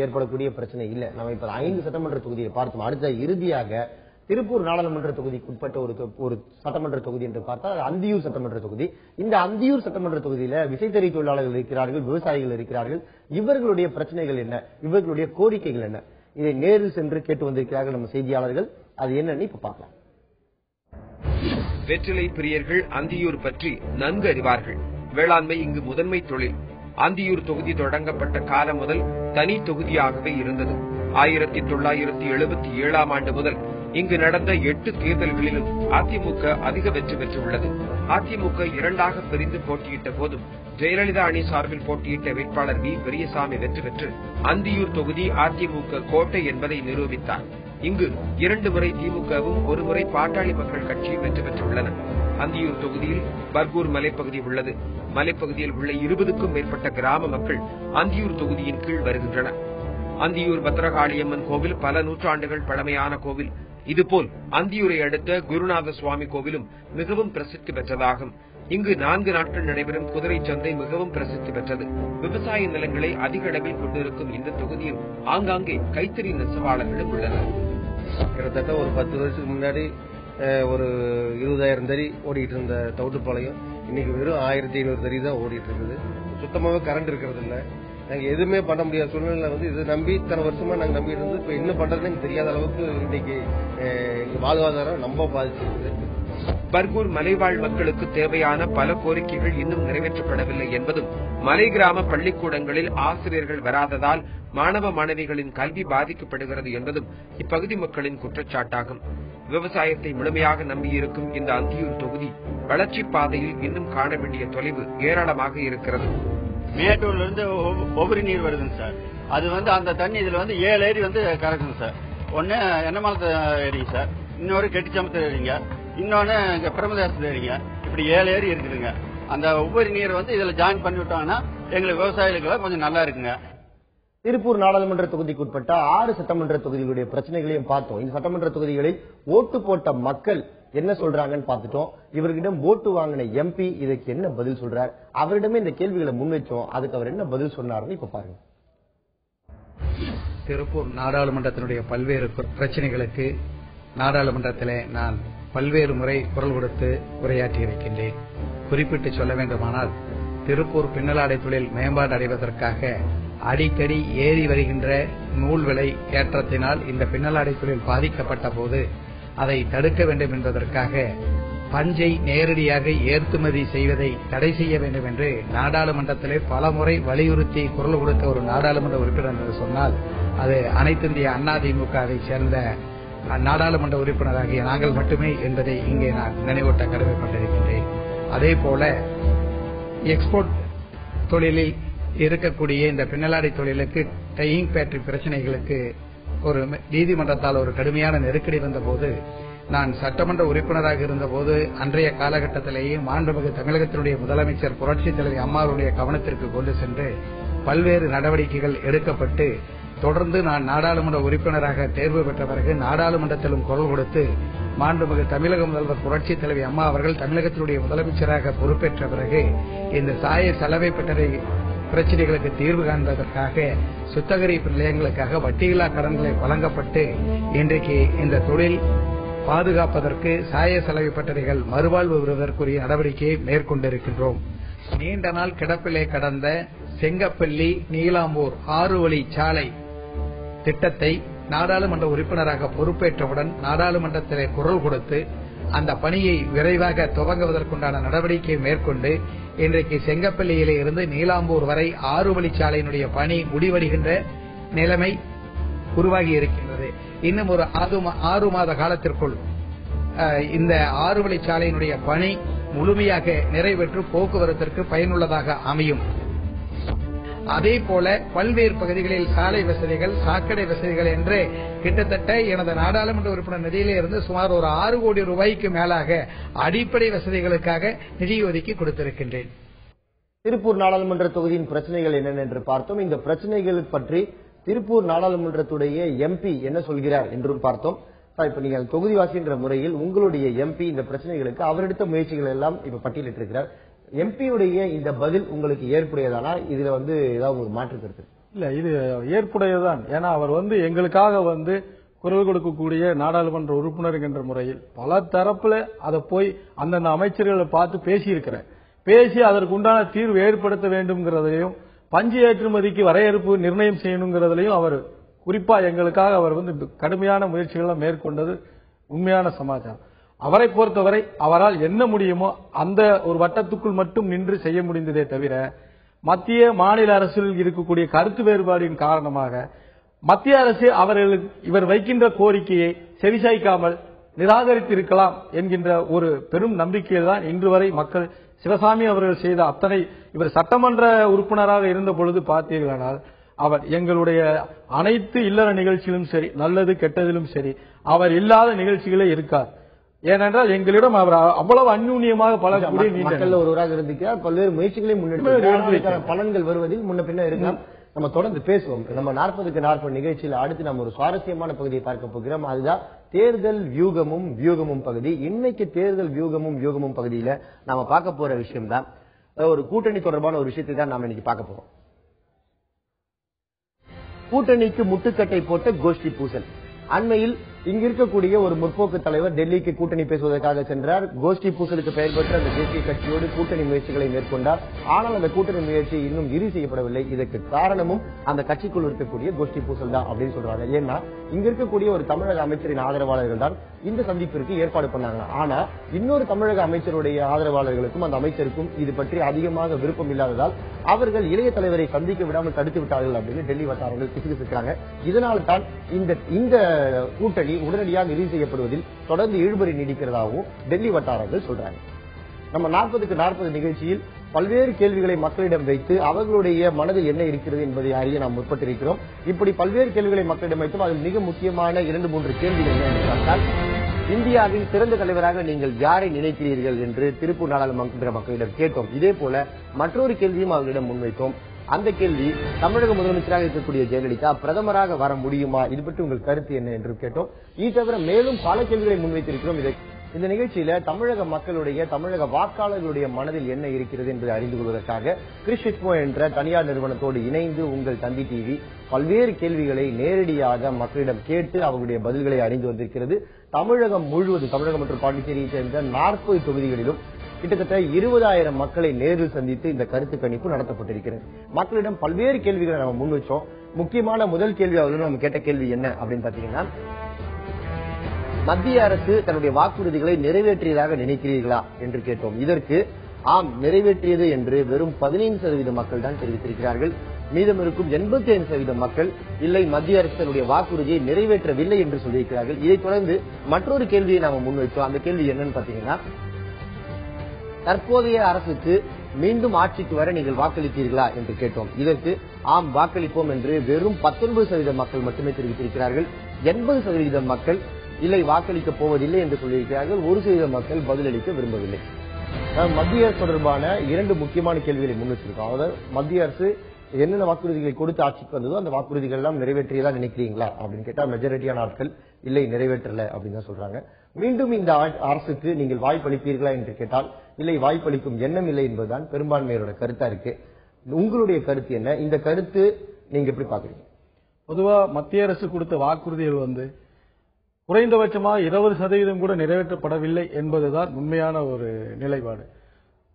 ஏற்படக்கூடிய பிரச்சனை இல்ல. நம்ம இப்ப 5 சட்டமன்ற தொகுதியை பார்த்தோம். அடுத்த இறுதியாக திருப்பூர் நாடாளுமன்ற தொகுதிக்கு உட்பட்ட ஒரு சட்டமன்ற தொகுதி என்று பார்த்தால் அந்தியூர் சட்டமன்ற தொகுதி. இந்த அந்தியூர் சட்டமன்ற தொகுதியில விசைத்தறி தொழிலாளர்கள் இருக்கிறார்கள், விவசாயிகள் இருக்கிறார்கள். இவர்களுடைய பிரச்சனைகள் என்ன, இவர்களுடைய கோரிக்கைகள் என்ன, இதை நேரில் சென்று கேட்டு வந்திருக்கிறார்கள் நம்ம செய்தியாளர்கள். அது என்னன்னு இப்ப பார்க்கலாம். வெற்றிலை பிரியர்கள் அந்தியூர் பற்றி நன்கு அறிவார்கள். வேளாண்மை இங்கு முதன்மை தொழில். அந்தியூர் தொகுதி தொடங்கப்பட்ட காலம் முதல் தனி தொகுதியாகவே இருந்தது. 1977ஆம் ஆண்டு முதல் இங்கு நடந்த 8 தேர்தல்களிலும் அதிமுக அதிக வெற்றி பெற்றுள்ளது. அதிமுக 2ஆக பிரிந்து போட்டியிட்ட போதும் ஜெயலலிதா அணி சார்பில் போட்டியிட்ட வேட்பாளர் வி பெரியசாமி வெற்றி பெற்று அந்தியூர் தொகுதி அதிமுக கோட்டை என்பதை நிரூபித்தார். இங்கு 2 முறை திமுகவும் 1 முறை பாட்டாளி மக்கள் கட்சியும் வெற்றி பெற்றுள்ளன. அந்தியூர் தொகுதியில் பர்கூர் மலைப்பகுதி உள்ளது. மலைப்பகுதியில் உள்ள 20க்கும் மேற்பட்ட கிராம மக்கள் அந்தியூர் தொகுதியின் கீழ் வருகின்றனர். அந்தியூர் பத்ரகாளியம்மன் கோவில் பல நூற்றாண்டுகள் பழமையான கோவில். இதுபோல் அந்தியூரை அடுத்த குருநாத சுவாமி கோவிலும் மிகவும் பிரசித்தி பெற்றதாகும். இங்கு 4 நாட்கள் நடைபெறும் குதிரை சந்தை மிகவும் பிரசித்தி பெற்றது. விவசாய நிலங்களை அதிக அளவில் கொண்டிருக்கும் இந்த தொகுதியில் ஆங்காங்கே கைத்தறி நெசவாளர்களும் உள்ளனர். கிட்டத்தட்ட ஒரு 10 வருஷத்துக்கு முன்னாடி ஒரு 20,000 தறி ஓடிட்டு இருந்த தவுட்டுப்பாளையம் இன்னைக்கு வெறும் 1500 தறி தான் ஓடிட்டு இருக்குது. சுத்தமாவே கரண்ட் இருக்கிறது இல்ல. நாங்க எதுவுமே பண்ண முடியாத சூழ்நிலை இதை நம்பி இத்தனை வருஷமா நாங்க நம்பி இருந்து இப்ப என்ன பண்றதுன்னு தெரியாத அளவுக்கு இன்னைக்கு எங்க வாழ்வாதாரம் ரொம்ப பாதிச்சிருக்கு. பர்கூர் மலைவாழ் மக்களுக்கு தேவையான பல கோரிக்கைகள் இன்னும் நிறைவேற்றப்படவில்லை என்பதும், மலை கிராம பள்ளிக்கூடங்களில் ஆசிரியர்கள் வராததால் மாணவ மாணவிகளின் கல்வி பாதிக்கப்படுகிறது என்பதும் இப்பகுதி மக்களின் குற்றச்சாட்டாகும். விவசாயத்தை முழுமையாக நம்பியிருக்கும் இந்த அந்தியூர் தொகுதி வளர்ச்சி பாதையில் இன்னும் காண வேண்டிய தொலைவு ஏராளமாக இருக்கிறது. மேட்டூர்ல இருந்து ஒவ்வொரு நீர் வருதுங்க சார். அது அந்த தண்ணி இதுல 7 ஏரி கலக்குங்க சார். ஒன்னு எண்ணமலத்து ஏரிங்க சார், இன்னொரு கெட்டிச்சமத்து ஏரிங்க, இன்னொன்னு பிரமதேசத்துல ஏரிங்க. இப்படி 7 ஏரி இருக்குதுங்க. அந்த ஒவ்வொரு நீர் இதுல ஜாயின் பண்ணி விட்டாங்கன்னா எங்களுக்கு விவசாயிகளுக்கு கொஞ்சம் நல்லா இருக்குங்க. திருப்பூர் நாடாளுமன்ற தொகுதிக்கு உட்பட்ட 6 சட்டமன்ற தொகுதிகளுடைய பிரச்சனைகளையும் பார்த்தோம். இந்த சட்டமன்ற தொகுதிகளில் ஓட்டு போட்ட மக்கள் என்ன சொல்றாங்கன்னு பார்த்துட்டோம். இவர்களிடம் ஓட்டு வாங்கின எம்பி இதுக்கு என்ன பதில் சொல்றார், அவரிடமே இந்த கேள்விகளை முன்வைச்சோம். அதுக்கு அவர் என்ன பதில் சொன்னார்னு இப்ப பாருங்க. திருப்பூர் நாடாளுமன்றத்தினுடைய பல்வேறு பிரச்சனைகளுக்கு நாடாளுமன்றத்திலே நான் பல்வேறு முறை குரல் கொடுத்து உரையாற்றி இருக்கின்றேன். குறிப்பிட்டு சொல்ல வேண்டுமானால் திருப்பூர் பின்னலாடை தொழில் மேம்பாடு அடைவதற்காக அடிக்கடி ஏறி வருகின்ற நூல் விலை ஏற்றத்தினால் இந்த பின்னலாடை தொழில் பாதிக்கப்பட்ட போது அதை தடுக்க வேண்டும் என்பதற்காக பஞ்சை நேரடியாக ஏற்றுமதி செய்வதை தடை செய்ய வேண்டும் என்று நாடாளுமன்றத்திலே பல முறை வலியுறுத்தி குரல் கொடுத்த ஒரு நாடாளுமன்ற உறுப்பினர் என்று சொன்னால் அது அனைத்திந்திய அண்ணா திமுகவை சேர்ந்த நாடாளுமன்ற உறுப்பினராகிய நாங்கள் மட்டுமே என்பதை இங்கே நான் நினைவூட்ட கடமைப்பட்டிருக்கின்றேன். அதே போல எக்ஸ்போர்ட் தொழிலில் இருக்கக்கூடிய இந்த பின்னலாடை தொழிலுக்கு டையிங் ஃபேக்டரி பிரச்சனைகளுக்கு ஒரு நீதிமன்றத்தால் ஒரு கடுமையான நெருக்கடி வந்தபோது நான் சட்டமன்ற உறுப்பினராக இருந்தபோது அன்றைய காலகட்டத்திலேயே மாண்புமிகு தமிழகத்தினுடைய முதலமைச்சர் புரட்சித் தலைவி அம்மாவுடைய கவனத்திற்கு கொண்டு சென்று பல்வேறு நடவடிக்கைகள் எடுக்கப்பட்டு தொடர்ந்து நான் நாடாளுமன்ற உறுப்பினராக தேர்வு பெற்ற பிறகு நாடாளுமன்றத்திலும் குரல் கொடுத்து மாண்புமிகு தமிழக முதல்வர் புரட்சித் தலைவி அம்மா அவர்கள் தமிழகத்தினுடைய முதலமைச்சராக பொறுப்பேற்ற பிறகு இந்த சாய சலவை பட்டறை பிரச்சனைகளுக்கு தீர்வு காண்பதற்காக சுத்திகரிப்பு நிலையங்களுக்காக வட்டியில்லா கடன்களை வழங்கப்பட்டு இன்றைக்கு இந்த தொழில் பாதுகாப்பதற்கு சாய சலவை பட்டறைகள் மறுவாழ்வு பெறுவதற்குரிய நடவடிக்கையை மேற்கொண்டிருக்கின்றோம். நீண்ட நாள் கிடப்பிலே கடந்த செங்கப்பள்ளி நீலாம்பூர் 6 வழி சாலை திட்டத்தை நாடாளுமன்ற உறுப்பினராக பொறுப்பேற்றவுடன் நாடாளுமன்றத்திலே குரல் கொடுத்து அந்த பணியை விரைவாக துவங்குவதற்குண்டான நடவடிக்கையை மேற்கொண்டு இன்றைக்கு செங்கப்பள்ளியிலே இருந்து நீலாம்பூர் வரை 6 வழிச்சாலையினுடைய பணி முடிவடைகின்ற நிலைமை உருவாகி இருக்கின்றது. இன்னும் ஒரு 6 மாத காலத்திற்குள் இந்த 6 வழிச்சாலையினுடைய பணி முழுமையாக நிறைவேற்று போக்குவரத்திற்கு பயனுள்ளதாக அமையும். அதே போல பல்வேறு பகுதிகளில் சாலை வசதிகள், சாக்கடை வசதிகள் என்று கிட்டத்தட்ட எனது நாடாளுமன்ற உறுப்பினர் நிதியிலே இருந்து சுமார் ஒரு 6 கோடி ரூபாய்க்கு மேலாக அடிப்படை வசதிகளுக்காக நிதி ஒதுக்கி கொடுத்திருக்கின்றேன். திருப்பூர் நாடாளுமன்ற தொகுதியின் பிரச்சனைகள் என்னென்ன என்று பார்த்தோம். இந்த பிரச்சனைகள் பற்றி திருப்பூர் நாடாளுமன்றத்துடைய எம்பி என்ன சொல்கிறார் என்றும் பார்த்தோம். இப்ப நீங்க தொகுதிவாசின்ற முறையில் உங்களுடைய எம்பி இந்த பிரச்சனைகளுக்கு அவர் எடுத்த முயற்சிகள் எல்லாம் இப்ப பட்டியலிட்டிருக்கிறார். எம்பியுடைய இந்த பதில் உங்களுக்கு ஏற்புடையதானா? இதுல ஏதாவது ஒரு மாற்று கருத்து இல்ல? இது ஏற்புடையதான். ஏன்னா அவர் எங்களுக்காக குரல் கொடுக்கக்கூடிய நாடாளுமன்ற உறுப்பினர் என்ற முறையில் பல தரப்புல அதை போய் அந்தந்த அமைச்சர்களை பார்த்து பேசி அதற்கு உண்டான தீர்வு ஏற்படுத்த வேண்டும்ங்கிறதையும் பஞ்சு ஏற்றுமதிக்கு வரையறுப்பு நிர்ணயம் செய்யணுங்கிறதுலையும் அவர் குறிப்பா எங்களுக்காக அவர் கடுமையான முயற்சிகளை மேற்கொண்டது உண்மையான சமாச்சாரம். அவரை பொறுத்தவரை அவரால் என்ன முடியுமோ அந்த ஒரு வட்டத்துக்குள் மட்டும் நின்று செய்ய முடிந்ததே தவிர மத்திய மாநில அரசில் இருக்கக்கூடிய கருத்து வேறுபாடின் காரணமாக மத்திய அரசு இவர் வைக்கின்ற கோரிக்கையை செவிசாய்க்காமல் நிராகரித்திருக்கலாம் என்கின்ற ஒரு பெரும் நம்பிக்கையில் தான் இன்று வரை மக்கள் சிவசாமி அவர்கள் செய்த அத்தனை இவர் சட்டமன்ற உறுப்பினராக இருந்த பொழுது பார்த்தீர்களானால் அவர் எங்களுடைய அனைத்து இல்லற நிகழ்ச்சியிலும் சரி, நல்லது கெட்டதிலும் சரி, அவர் இல்லாத நிகழ்ச்சிகளே இருக்கார். ஏனென்றால் எங்களிடம் அவர் அவ்வளவு அந்யூன்யமாக பல மக்கள் ஒருவராக இருந்திருக்கிறார். பல்வேறு முயற்சிகளை முன்னெடுத்து பலன்கள் வருவதில் முன்ன பின்ன இருக்கலாம். நம்ம தொடர்ந்து பேசுவோம். நம்ம 40க்கு 40 நிகழ்ச்சியில் அடுத்து நம்ம ஒரு சுவாரஸ்யமான பகுதியை பார்க்க போகிறோம். அதுதான் தேர்தல் வியூகமும் பகுதி. இன்னைக்கு தேர்தல் வியூகமும் பகுதியில நாம பார்க்க போற விஷயம் தான் ஒரு கூட்டணி தொடர்பான ஒரு விஷயத்தை தான் நாம இன்னைக்கு பார்க்க போறோம். கூட்டணிக்கு முட்டுக்கட்டை போட்ட கோஷ்டி பூசல். அண்மையில் இங்க இருக்கக்கூடிய ஒரு முற்போக்கு தலைவர் டெல்லிக்கு கூட்டணி பேசுவதற்காக சென்றார். கோஷ்டி பூசலுக்கு பெயர் பெற்ற அந்த தேசிய கட்சியோடு கூட்டணி முயற்சிகளை மேற்கொண்டார். ஆனால் அந்த கூட்டணி முயற்சி இன்னும் இறுதி செய்யப்படவில்லை. இதற்கு காரணமும் அந்த கட்சிக்குள் இருக்கக்கூடிய கோஷ்டி பூசல் தான் அப்படின்னு சொல்றாங்க. ஏன்னா இங்க இருக்கக்கூடிய ஒரு தமிழக அமைச்சரின் ஆதரவாளர்கள் தான் இந்த சந்திப்பிற்கு ஏற்பாடு பண்ணாங்க. ஆனா இன்னொரு தமிழக அமைச்சருடைய ஆதரவாளர்களுக்கும் அந்த அமைச்சருக்கும் இது பற்றி அதிகமாக விருப்பம் இல்லாததால் அவர்கள் இளைய தலைவரை சந்திக்க விடாமல் தடுத்து விட்டார்கள் அப்படின்னு டெல்லி வட்டாரங்கள் கிசுகிசுக்கிறாங்க. இதனால தான் இந்த கூட்டணி உடனடியாக இறுதி செய்யப்படுவதில் தொடர்ந்து இழுபறி நீடிக்கிறதாகவும் டெல்லி வட்டாரங்கள் சொல்றாங்க. நம்ம 40க்கு 40 நிகழ்ச்சியில் பல்வேறு கேள்விகளை மக்களிடம் வைத்து அவர்களுடைய மனதில் என்ன இருக்கிறது என்பதை அறிய நாம் முற்பட்டிருக்கிறோம். இப்படி பல்வேறு கேள்விகளை மக்களிடம் வைத்தும் அதில் மிக முக்கியமான 2-3 கேள்விகள் என்ன என்று பார்த்தால், இந்தியாவின் சிறந்த தலைவராக நீங்கள் யாரை நினைக்கிறீர்கள் என்று திருப்பூர் நாடாளுமன்ற மக்களிடம் கேட்டோம். இதே போல மற்றொரு கேள்வியும் அவர்களிடம் முன்வைத்தோம். அந்த கேள்வி, தமிழக முதலமைச்சராக இருக்கக்கூடிய ஜெயலலிதா பிரதமராக வர முடியுமா, இது பற்றி உங்கள் கருத்து என்ன என்று கேட்டோம். இது தவிர மேலும் பல கேள்விகளை முன்வைத்திருக்கிறோம். இந்த நிகழ்ச்சியில தமிழக மக்களுடைய, தமிழக வாக்காளர்களுடைய மனதில் என்ன இருக்கிறது என்பதை அறிந்து கொள்வதற்காக கிறிஸ்டிஸ்மோ என்ற தனியார் நிறுவனத்தோடு இணைந்து உங்கள் தந்தி டிவி பல்வேறு கேள்விகளை நேரடியாக மக்களிடம் கேட்டு அவர்களுடைய பதில்களை அறிந்து வந்திருக்கிறது. தமிழகம் முழுவதும், தமிழகம் மற்றும் பாண்டிச்சேரியை சேர்ந்த 40 தொகுதிகளிலும் கிட்டத்தட்ட 20,000 மக்களை நேரில் சந்தித்து இந்த கருத்து கணிப்பு நடத்தப்பட்டிருக்கிறது. மக்களிடம் பல்வேறு கேள்விகளை நம்ம முன் வச்சோம். முக்கியமான முதல் கேள்வி அவர்களும் நம்ம கேட்ட கேள்வி என்ன அப்படின்னு பாத்தீங்கன்னா, மத்திய அரசு தன்னுடைய வாக்குறுதிகளை நிறைவேற்றியதாக நினைக்கிறீர்களா என்று கேட்டோம். இதற்கு ஆம், நிறைவேற்றியது என்று வெறும் 15% மக்கள் தான் தெரிவித்திருக்கிறார்கள். மீதம் இருக்கும் 85% மக்கள் இல்லை, மத்திய அரசு தன்னுடைய வாக்குறுதியை நிறைவேற்றவில்லை என்று சொல்லியிருக்கிறார்கள். இதைத் தொடர்ந்து மற்றொரு கேள்வியை நாம முன்வைத்தோம். அந்த கேள்வி என்னன்னு பாத்தீங்கன்னா, தற்போதைய அரசுக்கு மீண்டும் ஆட்சிக்கு வர நீங்கள் வாக்களித்தீர்களா என்று கேட்டோம். இதற்கு ஆம், வாக்களிப்போம் என்று வெறும் 19% மக்கள் மட்டுமே தெரிவித்திருக்கிறார்கள். 80% மக்கள் இல்லை வாக்களிக்க போவதில்லை என்று சொல்லியிருக்கிறார்கள். 1% மக்கள் பதிலளிக்க விரும்பவில்லை. மத்திய அரசு தொடர்பான 2 முக்கியமான கேள்விகளை முன் வச்சிருக்கோம். அதாவது மத்திய அரசு என்னென்ன வாக்குறுதிகளை கொடுத்து ஆட்சிக்கு வந்ததோ அந்த வாக்குறுதிகள் எல்லாம் நிறைவேற்றியதா நினைக்கிறீங்களா அப்படின்னு கேட்டா மெஜாரிட்டியான ஆட்கள் இல்லை நிறைவேற்றல அப்படின்னு தான் சொல்றாங்க. மீண்டும் இந்த அரசுக்கு நீங்கள் வாய்ப்பளிப்பீர்களா என்று கேட்டால் இல்லை வாய்ப்பளிக்கும் எண்ணம் இல்லை என்பதுதான் பெரும்பான்மையோட கருத்தா இருக்கு. உங்களுடைய கருத்து என்ன? இந்த கருத்து நீங்க எப்படி பாக்குறீங்க? பொதுவா மத்திய அரசு கொடுத்த வாக்குறுதிகள் குறைந்தபட்சமா 20% கூட நிறைவேற்றப்படவில்லை என்பதுதான் உண்மையான ஒரு நிலைப்பாடு.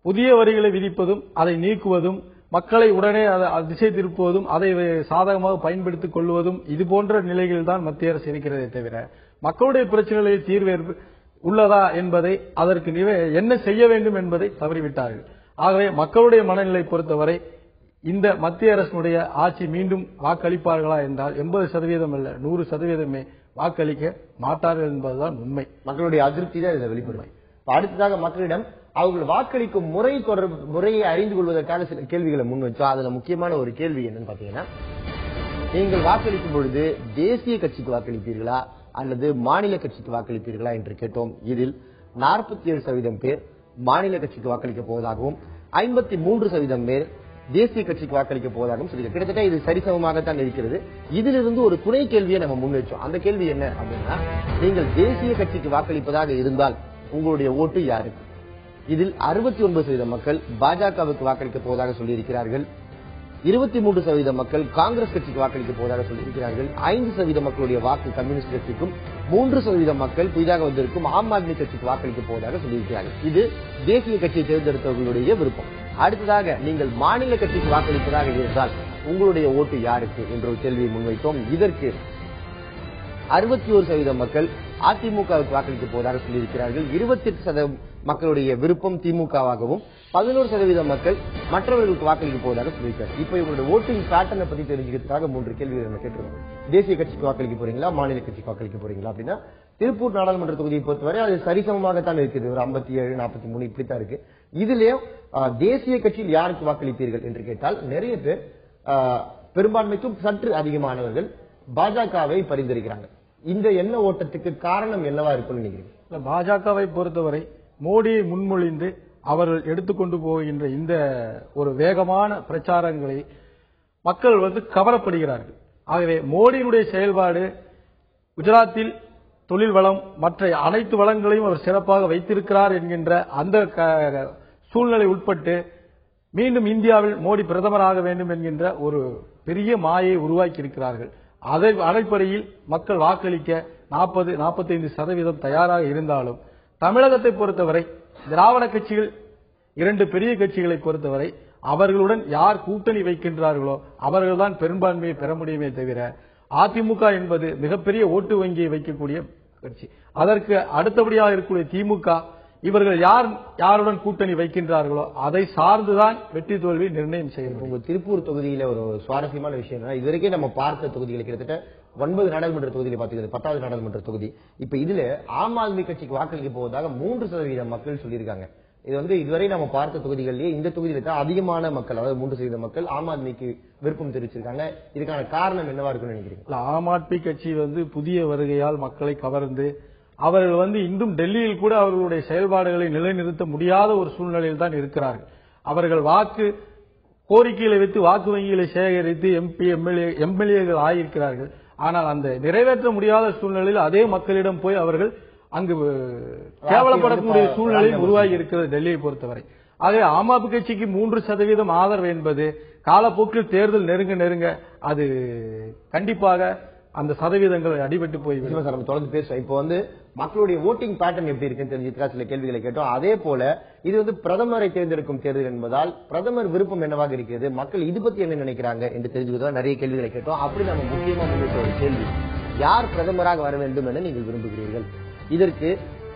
புதிய வரிகளை விதிப்பதும் அதை நீக்குவதும் மக்களை உடனே திசை திருப்புவதும் அதை சாதகமாக பயன்படுத்திக் கொள்வதும் இது போன்ற நிலைகளில் தான் மத்திய அரசு இருக்கிறதே தவிர மக்களுடைய பிரச்சனைகளில் தீர்வு உள்ளதா என்பதை அதற்கு என்ன செய்ய வேண்டும் என்பதை தவறிவிட்டார்கள். ஆகவே மக்களுடைய மனநிலை பொறுத்தவரை இந்த மத்திய அரசுடைய ஆட்சி மீண்டும் வாக்களிப்பார்களா என்றால் 80% அல்ல 100% வாக்களிக்க மாட்டார்கள் என்பதுதான் உண்மை. மக்களுடைய அதிருப்தி தான் இதை வெளிப்படுமை. அடுத்ததாக மக்களிடம் அவர்கள் வாக்களிக்கும் முறையை அறிந்து கொள்வதற்கான சில கேள்விகளை முன் வச்சோம். அதுல முக்கியமான ஒரு கேள்வி என்னன்னு பாத்தீங்கன்னா, நீங்கள் வாக்களிக்கும் பொழுது தேசிய கட்சிக்கு வாக்களிப்பீர்களா அல்லது மாநில கட்சிக்கு வாக்களிப்பீர்களா என்று கேட்டோம். இதில் 47% பேர் மாநில கட்சிக்கு வாக்களிக்க போவதாகவும் 53% பேர் தேசிய கட்சிக்கு வாக்களிக்க போவதாகவும் சொல்லி கிட்டத்தட்ட இது சரிசமமாகத்தான் இருக்கிறது. இதிலிருந்து ஒரு துணை கேள்வியை நம்ம முன் வச்சோம். அந்த கேள்வி என்ன அப்படின்னா, நீங்கள் தேசிய கட்சிக்கு வாக்களிப்பதாக இருந்தால் உங்களுடைய ஓட்டு யாருக்கு? இதில் 69% மக்கள் பாஜகவுக்கு வாக்களிக்க போவதாக சொல்லியிருக்கிறார்கள். 23% மக்கள் காங்கிரஸ் கட்சிக்கு வாக்களிக்க போவதாக சொல்லியிருக்கிறார்கள். 5% மக்களுடைய வாக்கு கம்யூனிஸ்ட் கட்சிக்கும், 3% மக்கள் புதிதாக வந்திருக்கும் ஆம் ஆத்மி கட்சிக்கு வாக்களிக்க போவதாக சொல்லியிருக்கிறார்கள். இது தேசிய கட்சியை தேர்ந்தெடுத்தவர்களுடைய விருப்பம். அடுத்ததாக நீங்கள் மாநில கட்சிக்கு வாக்களிப்பதாக இருந்தால் உங்களுடைய ஓட்டு யாருக்கு என்ற ஒரு கேள்வியை முன்வைத்தோம். இதற்கு 61% மக்கள் அதிமுகவுக்கு வாக்களிக்க போவதாக சொல்லியிருக்கிறார்கள். 28% மக்களுடைய விருப்பம் திமுகவாகவும் 11% மக்கள் மற்றவர்களுக்கு வாக்களிக்க போவதாக சொல்லியிருக்காங்க. இப்ப இவங்களுடைய ஓட்டிங் பேட்டர்னை பத்தி தெரிஞ்சுக்கிறதுக்காக 3 கேள்விகள் நம்ம கேட்டிருக்கோம். தேசிய கட்சிக்கு வாக்களிக்க போறீங்களா, மாநில கட்சிக்கு வாக்களிக்க போறீங்களா அப்படின்னா, திருப்பூர் நாடாளுமன்ற தொகுதியை பொறுத்தவரை அது சரிசமமாகத்தான் இருக்குது. ஒரு 57, 43 இப்படித்தான் இருக்கு. இதுலயும் தேசிய கட்சியில் யாருக்கு வாக்களிப்பீர்கள் என்று கேட்டால் நிறைய பேர் பெரும்பான்மைக்கும் சற்று அதிகமானவர்கள் பாஜகவை பரிந்துரைக்கிறாங்க. இந்த எண்ண ஓட்டத்துக்கு காரணம் என்னவா இருக்கும்னு நினைக்கிறீங்க? பாஜகவை பொறுத்தவரை மோடியை முன்மொழிந்து அவர்கள் எடுத்துக்கொண்டு போகின்ற இந்த ஒரு வேகமான பிரச்சாரங்களை மக்கள் கவரப்படுகிறார்கள். ஆகவே மோடியினுடைய செயல்பாடு குஜராத்தில் தொழில் வளம் மற்ற அனைத்து வளங்களையும் அவர் சிறப்பாக வைத்திருக்கிறார் என்கின்ற அந்த சூழ்நிலை உட்பட்டு மீண்டும் இந்தியாவில் மோடி பிரதமராக வேண்டும் என்கின்ற ஒரு பெரிய மாயை உருவாக்கி இருக்கிறார்கள். அதை அடிப்படையில் மக்கள் வாக்களிக்க 40-45% தயாராக இருந்தாலும் தமிழகத்தை பொறுத்தவரை திராவிட கட்சிகள் 2 பெரிய கட்சிகளை பொறுத்தவரை அவர்களுடன் யார் கூட்டணி வைக்கின்றார்களோ அவர்கள்தான் பெரும்பான்மையை பெற முடியுமே தவிர அதிமுக என்பது மிகப்பெரிய ஓட்டு வங்கியை வைக்கக்கூடிய கட்சி. அதற்கு அடுத்தபடியாக இருக்கக்கூடிய திமுக இவர்கள் யாருடன் கூட்டணி வைக்கின்றார்களோ அதை சார்ந்துதான் வெற்றி தோல்வி நிர்ணயம் செய்யும். உங்க திருப்பூர் தொகுதியில ஒரு சுவாரஸ்யமான விஷயம் என்ன, இதுவரைக்கும் நம்ம பார்த்த தொகுதிகளை கிட்டத்தட்ட 9 நாடாளுமன்ற தொகுதியில் பாத்தீங்கன்னா 10வது நாடாளுமன்ற தொகுதி. இப்ப இதுல ஆம் ஆத்மி கட்சிக்கு வாக்களிக்க போவதாக 3% மக்கள் சொல்லியிருக்காங்க. இது இதுவரை நம்ம பார்த்த தொகுதிகளிலேயே இந்த தொகுதியில தான் அதிகமான மக்கள், அதாவது 3% மக்கள் ஆம் ஆத்மிக்கு விருப்பம் தெரிவிச்சிருக்காங்க. இதுக்கான காரணம் என்னவா இருக்குன்னு நினைக்கிறீங்க? ஆம் ஆத்மி கட்சி புதிய வருகையால் மக்களை கவர்ந்து அவர்கள் இன்றும் டெல்லியில் கூட அவர்களுடைய செயல்பாடுகளை நிலைநிறுத்த முடியாத ஒரு சூழ்நிலையில் தான் இருக்கிறார்கள். அவர்கள் வாக்கு கோரிக்கைகளை வைத்து வாக்கு வங்கிகளை சேகரித்து MP எம்எல்ஏகள் ஆகியிருக்கிறார்கள். ஆனால் அந்த நிறைவேற்ற முடியாத சூழ்நிலையில் அதே மக்களிடம் போய் அவர்கள் அங்கு கேவலப்படக்கூடிய சூழ்நிலையில் உருவாகி இருக்கிறது டெல்லியை பொறுத்தவரை. ஆகவே ஆம் ஆத்மி கட்சிக்கு 3% ஆதரவு என்பது காலப்போக்கில் தேர்தல் நெருங்க அது கண்டிப்பாக அந்த சதவீதங்கள் அடிபட்டு போய்விடும். நம்ம தொடர்ந்து பேசுவோம். இப்போ மக்களுடைய ஓட்டிங் பேட்டர்ன் எப்படி இருக்குன்னு தெரிஞ்சுக்கிறா சில கேள்விகளை கேட்டோம். அதே போல இது பிரதமரை தேர்ந்தெடுக்கும் தேர்தல் என்பதால் பிரதமர் விருப்பம் என்னவாக இருக்கிறது, மக்கள் இது பத்தி என்ன நினைக்கிறாங்க என்று தெரிஞ்சுக்கிறதா நிறைய கேள்விகளை கேட்டோம். அப்படி நம்ம முக்கியமா முன்வைத்த ஒரு கேள்வி, யார் பிரதமராக வர வேண்டும் என நீங்கள் விரும்புகிறீர்கள்? இதற்கு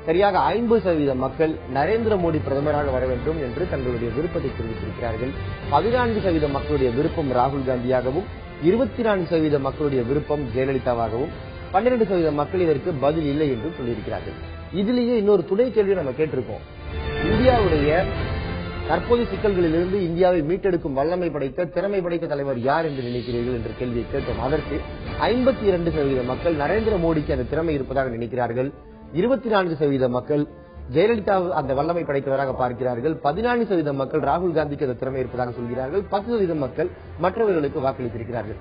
சரியாக 50% மக்கள் நரேந்திர மோடி பிரதமராக வர வேண்டும் என்று தங்களுடைய விருப்பத்தை தெரிவித்திருக்கிறார்கள். 14% மக்களுடைய விருப்பம் ராகுல் காந்தியாகவும், 24% மக்களுடைய விருப்பம் ஜெயலலிதாவாகவும், 12% மக்கள் இதற்கு பதில் இல்லை என்றும் சொல்லியிருக்கிறார்கள். இதுலேயே இன்னொரு துணை கேள்வி நம்ம கேட்டிருக்கோம். இந்தியாவுடைய தற்போது சிக்கல்களிலிருந்து இந்தியாவை மீட்டெடுக்கும் வல்லமை படைத்த திறமை படைத்த தலைவர் யார் என்று நினைக்கிறீர்கள் என்ற கேள்வியை கேட்டோம். அதற்கு 52% மக்கள் நரேந்திர மோடிக்கு அந்த திறமை இருப்பதாக நினைக்கிறார்கள். 24% மக்கள் ஜெயலலிதா அந்த வல்லமை படைத்தவராக பார்க்கிறார்கள். 14% மக்கள் ராகுல் காந்திக்கு அந்த திறமை இருப்பதாக சொல்கிறார்கள். 10% மக்கள் மற்றவர்களுக்கு வாக்களித்திருக்கிறார்கள்.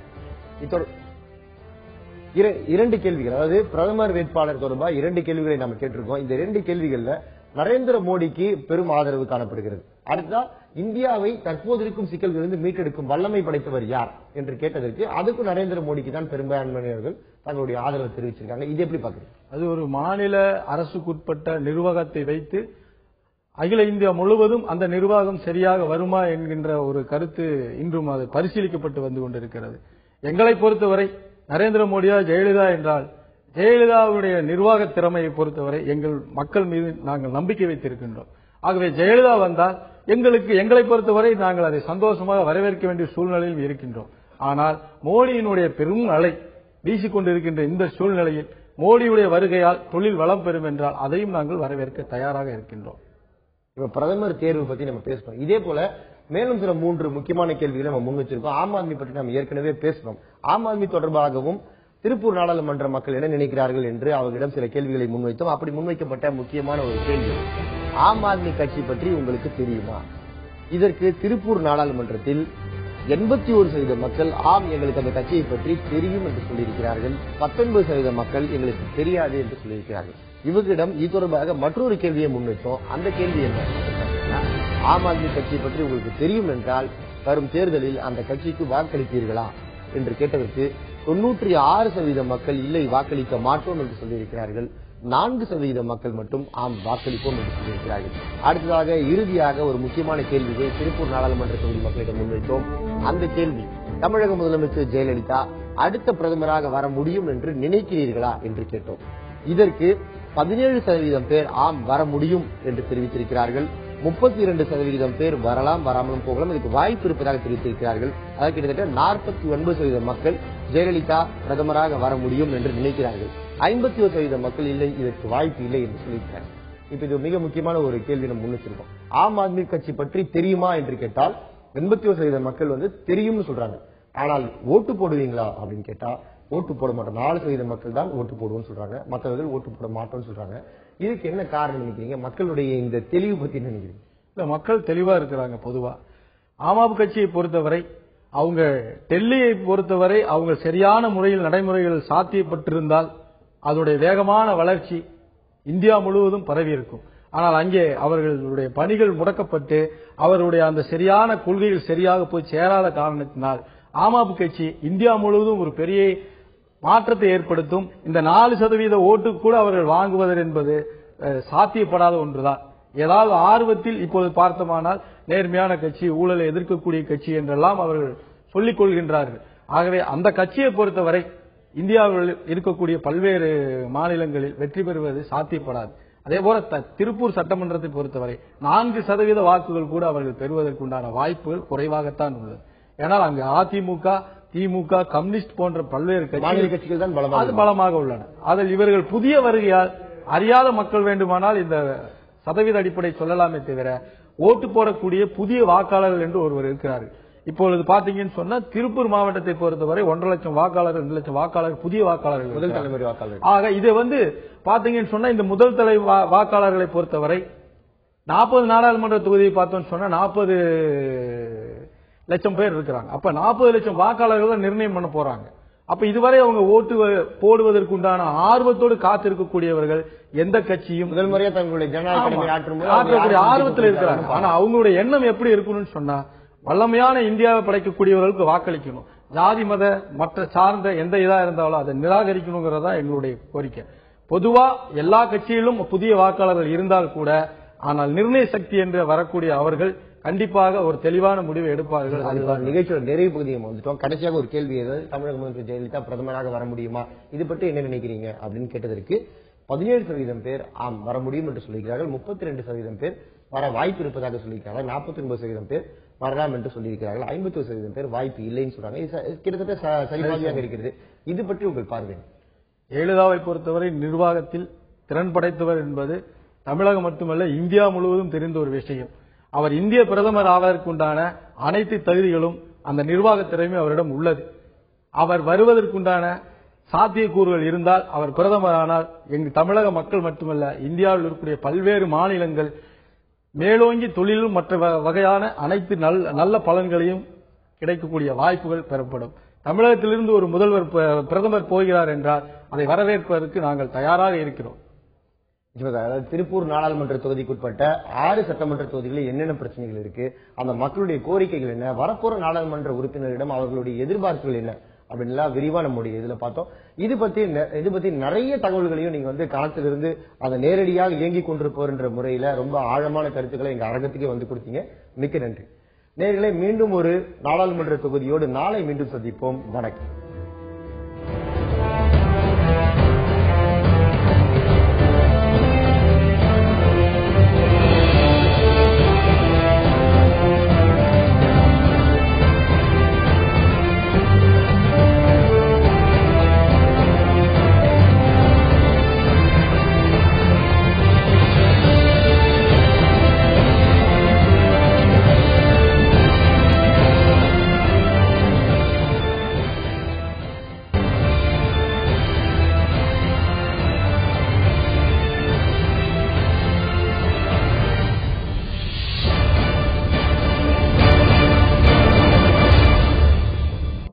இரண்டு கேள்விகள், அதாவது பிரதமர் வேட்பாளர் தொடர்பாக 2 கேள்விகளை நாம கேட்டிருக்கோம். இந்த 2 கேள்விகள்ல நரேந்திர மோடிக்கு பெரும் ஆதரவு காணப்படுகிறது. அடுத்தா இந்தியாவை தற்போது இருக்கும் சிக்கல்களிலிருந்து மீட்டெடுக்கும் வல்லமை படைத்தவர் யார் என்று கேட்டதற்கு அதுக்கும் நரேந்திர மோடிக்கு தான் பெரும்பான்மையினர்கள் தங்களுடைய ஆதரவு தெரிவிச்சிருக்காங்க. இது எப்படி பாக்குறீங்க? அது ஒரு மாநில அரசுக்குட்பட்ட நிர்வாகத்தை வைத்து அகில இந்தியா முழுவதும் அந்த நிர்வாகம் சரியாக வருமா என்கின்ற ஒரு கருத்து இன்றும் அது பரிசீலிக்கப்பட்டு வந்து கொண்டிருக்கிறது. எங்களை பொறுத்தவரை நரேந்திர மோடியா ஜெயலலிதா என்றால் ஜெயலலிதாவுடைய நிர்வாக திறமையை பொறுத்தவரை எங்கள் மக்கள் மீது நாங்கள் நம்பிக்கை வைத்திருக்கின்றோம். ஆகவே ஜெயலலிதா வந்தால் எங்களை பொறுத்தவரை நாங்கள் அதை சந்தோஷமாக வரவேற்க வேண்டிய சூழ்நிலையில் இருக்கின்றோம். ஆனால் மோடியினுடைய பெரும் அலை வீசிக்கொண்டிருக்கின்ற இந்த சூழ்நிலையில் மோடியுடைய வருகையால் தொழில் வளம் பெறும் என்றால் அதையும் நாங்கள் வரவேற்க தயாராக இருக்கின்றோம். இப்ப பிரதமர் தேர்வு பத்தி நம்ம பேசணும். இதே போல மேலும் சில 3 முக்கியமான கேள்விகளை நம்ம முன் வச்சிருக்கோம். ஆம் ஆத்மி பற்றி நம்ம ஏற்கனவே பேசணும். ஆம் ஆத்மி தொடர்பாகவும் திருப்பூர் நாடாளுமன்ற மக்கள் என்ன நினைக்கிறார்கள் என்று அவர்களிடம் சில கேள்விகளை முன்வைத்தோம். அப்படி முன்வைக்கப்பட்ட முக்கியமான ஒரு கேள்வி, ஆம் ஆத்மி கட்சி பற்றி உங்களுக்கு தெரியுமா? இதற்கு திருப்பூர் நாடாளுமன்றத்தில் 81% மக்கள் ஆம் எங்களுக்கு அந்த கட்சியை பற்றி தெரியும் என்று சொல்லியிருக்கிறார்கள். 19% மக்கள் எங்களுக்கு தெரியாது என்று சொல்லியிருக்கிறார்கள். இவர்களிடம் இது தொடர்பாக மற்றொரு கேள்வியை முன்வைத்தோம். அந்த கேள்வி என்ன? ஆம் ஆத்மி கட்சியை பற்றி உங்களுக்கு தெரியும் என்றால் வரும் தேர்தலில் அந்த கட்சிக்கு வாக்களிப்பீர்களா என்று கேட்டதற்கு 96% மக்கள் இல்லை வாக்களிக்க மாட்டோம் என்று சொல்லியிருக்கிறார்கள். 4% மக்கள் மட்டும் ஆம் வாக்களிப்போம் என்று சொல்லியிருக்கிறார்கள். அடுத்ததாக இறுதியாக ஒரு முக்கியமான கேள்வியை திருப்பூர் நாடாளுமன்ற தொகுதி மக்களிடம் முன்வைத்தோம். அந்த கேள்வி, தமிழக முதலமைச்சர் ஜெயலலிதா அடுத்த பிரதமராக வர முடியும் என்று நினைக்கிறீர்களா என்று கேட்டோம். இதற்கு 17% பேர் ஆம் வர முடியும் என்று தெரிவித்திருக்கிறார்கள். 32% பேர் வரலாம், வராமலும் போகலாம், இதுக்கு வாய்ப்பு இருப்பதாக தெரிவித்திருக்கிறார்கள். அதாவது கிட்டத்தட்ட 49% மக்கள் ஜெயலலிதா பிரதமராக வர முடியும் என்று நினைக்கிறார்கள். 51% மக்கள் இல்லை, இதற்கு வாய்ப்பு இல்லை என்று சொல்லியிருக்கிறார்கள். இப்ப இது மிக முக்கியமான ஒரு கேள்வி நம்ம முன்னிச்சிருக்கோம். ஆம் ஆத்மி கட்சி பற்றி தெரியுமா என்று கேட்டால் 81% மக்கள் தெரியும்னு சொல்றாங்க. ஆனால் ஓட்டு போடுவீங்களா அப்படின்னு கேட்டா ஓட்டு போட மாட்டோம். 4% மக்கள் தான் ஓட்டு போடுவோம்னு சொல்றாங்க. மற்றவர்கள் ஓட்டு போட மாட்டோம்னு சொல்றாங்க. இதுக்கு என்ன காரணம் நினைக்கிறீங்க? மக்களுடைய இந்த தெளிவு பத்தி என்ன நினைக்கிறீங்க? இல்ல, மக்கள் தெளிவா இருக்கிறாங்க. பொதுவா ஆம் ஆத்மி கட்சியை பொறுத்தவரை அவங்க டெல்லியை பொறுத்தவரை அவங்க சரியான முறையில் நடைமுறைகள் சாத்தியப்பட்டிருந்தால் அதனுடைய வேகமான வளர்ச்சி இந்தியா முழுவதும் பரவி இருக்கும். ஆனால் அங்கே அவர்களுடைய பணிகள் முடக்கப்பட்டு அவருடைய அந்த சரியான கொள்கைகள் சரியாக போய் சேராத காரணத்தினால் ஆம் ஆத்மி கட்சி இந்தியா முழுவதும் ஒரு பெரிய மாற்றத்தை ஏற்படுத்தும். இந்த 4% ஓட்டு கூட அவர்கள் வாங்குவது என்பது சாத்தியப்படாத ஒன்றுதான். ஏதாவது ஆர்வத்தில் இப்போது பார்த்தோமானால் நேர்மையான கட்சி, ஊழலை எதிர்க்கக்கூடிய கட்சி என்றெல்லாம் அவர்கள் சொல்லிக் கொள்கின்றார்கள். ஆகவே அந்த கட்சியை பொறுத்தவரை இந்தியாவில் இருக்கக்கூடிய பல்வேறு மாநிலங்களில் வெற்றி பெறுவது சாத்தியப்படாது. அதேபோல திருப்பூர் சட்டமன்றத்தை பொறுத்தவரை 4% வாக்குகள் கூட அவர்கள் பெறுவதற்குண்டான வாய்ப்புகள் குறைவாகத்தான் உள்ளது. ஏனால் அங்கு அதிமுக, திமுக, கம்யூனிஸ்ட் போன்ற பல்வேறு கட்சிகள் தான் பலமாக உள்ளன. அதில் இவர்கள் புதிய வருகையால் அறியாத மக்கள் வேண்டுமானால் இந்த சதவீத அடிப்படை சொல்லலாமே தவிர ஓட்டு போடக்கூடிய புதிய வாக்காளர்கள் என்று ஒருவர் இருக்கிறார்கள். இப்பொழுது பாத்தீங்கன்னு சொன்னா திருப்பூர் மாவட்டத்தை பொறுத்தவரை 1.5 லட்சம் வாக்காளர்கள், 2 லட்சம் வாக்காளர்கள் புதிய வாக்காளர்கள், முதல் தலைமுறை வாக்காளர்கள். ஆக இதை பாத்தீங்கன்னு சொன்னா இந்த முதல் தலை வாக்காளர்களை பொறுத்தவரை 40 நாடாளுமன்ற தொகுதியை பார்த்தோம்னு சொன்னா 40 லட்சம் பேர் இருக்கிறாங்க. அப்ப 40 லட்சம் வாக்காளர்கள் நிர்ணயம் பண்ண போறாங்க. அப்ப இதுவரை அவங்க ஓட்டு போடுவதற்குண்டான ஆர்வத்தோடு காத்திருக்கக்கூடியவர்கள் எந்த கட்சியும் முதல் முறையா தங்களுடைய ஜனநாயக ஆற்றக்கூடிய ஆர்வத்தில் இருக்கிறாங்க. ஆனா அவங்களுடைய எண்ணம் எப்படி இருக்கணும்னு சொன்னா வல்லமையான இந்தியாவை படைக்கக்கூடியவர்களுக்கு வாக்களிக்கணும். ஜாதி மத மற்ற சார்ந்த எந்த இதா இருந்தாலும் அதை நிராகரிக்கணுங்கிறதா எங்களுடைய கோரிக்கை. பொதுவா எல்லா கட்சியிலும் புதிய வாக்காளர்கள் இருந்தால் கூட ஆனால் நிர்ணய சக்தி என்று வரக்கூடிய அவர்கள் கண்டிப்பாக ஒரு தெளிவான முடிவை எடுப்பார்கள். நிகழ்ச்சியோட நிறைவு பகுதியை வந்துட்டோம். கடைசியாக ஒரு கேள்வி, தமிழக முதலமைச்சர் ஜெயலலிதா பிரதமராக வர முடியுமா, இது பற்றி என்ன நினைக்கிறீங்க அப்படின்னு கேட்டதற்கு 17% பேர் ஆம் வர முடியும் என்று சொல்லியிருக்கிறார்கள். 32% பேர் வர வாய்ப்பு இருப்பதாக சொல்லியிருக்கிறார்கள். 49% பேர் வரலாம் என்று சொல்லியிருக்கிறார்கள். 50% பேர் வாய்ப்பு இல்லைன்னு சொல்றாங்க. இது கிட்டத்தட்ட சரிபாதியாக இருக்கிறது. இது பற்றி உங்கள் பார்வை? ஜெயலலிதாவை பொறுத்தவரை நிர்வாகத்தில் திறன் படைத்தவர் என்பது தமிழகம் மட்டுமல்ல இந்தியா முழுவதும் தெரிந்த ஒரு விஷயம். அவர் இந்திய பிரதமர் ஆவதற்குண்டான அனைத்து தகுதிகளும் அந்த நிர்வாக திறமையும் அவரிடம் உள்ளது. அவர் வருவதற்குண்டான சாத்தியக்கூறுகள் இருந்தால் அவர் பிரதமரானால் எங்கள் தமிழக மக்கள் மட்டுமல்ல, இந்தியாவில் இருக்கக்கூடிய பல்வேறு மாநிலங்கள் மேலோங்கி தொழிலும் மற்ற வகையான அனைத்து நல்ல பலன்களையும் கிடைக்கக்கூடிய வாய்ப்புகள் பெறப்படும். தமிழகத்திலிருந்து ஒரு முதல்வர் பிரதமர் போகிறார் என்றால் அதை வரவேற்பதற்கு நாங்கள் தயாராக இருக்கிறோம். அதாவது திருப்பூர் நாடாளுமன்ற தொகுதிக்குட்பட்ட 6 சட்டமன்ற தொகுதிகளில் என்னென்ன பிரச்சனைகள் இருக்கு, அந்த மக்களுடைய கோரிக்கைகள் என்ன, வரப்போற நாடாளுமன்ற உறுப்பினரிடம் அவர்களுடைய எதிர்பார்ப்புகள் என்ன அப்படின்னா விரிவா நம்முடைய இதுல பார்த்தோம். இது பத்தி நிறைய தகவல்களையும் நீங்க களத்திலிருந்து அதை நேரடியாக இயங்கிக் கொண்டிருப்போர் முறையில ரொம்ப ஆழமான கருத்துக்களை எங்க அரங்கத்துக்கே கொடுத்தீங்க. மிக்க நன்றி. நேயர்களே, மீண்டும் ஒரு நாடாளுமன்ற தொகுதியோடு நாளை மீண்டும் சந்திப்போம். வணக்கம்.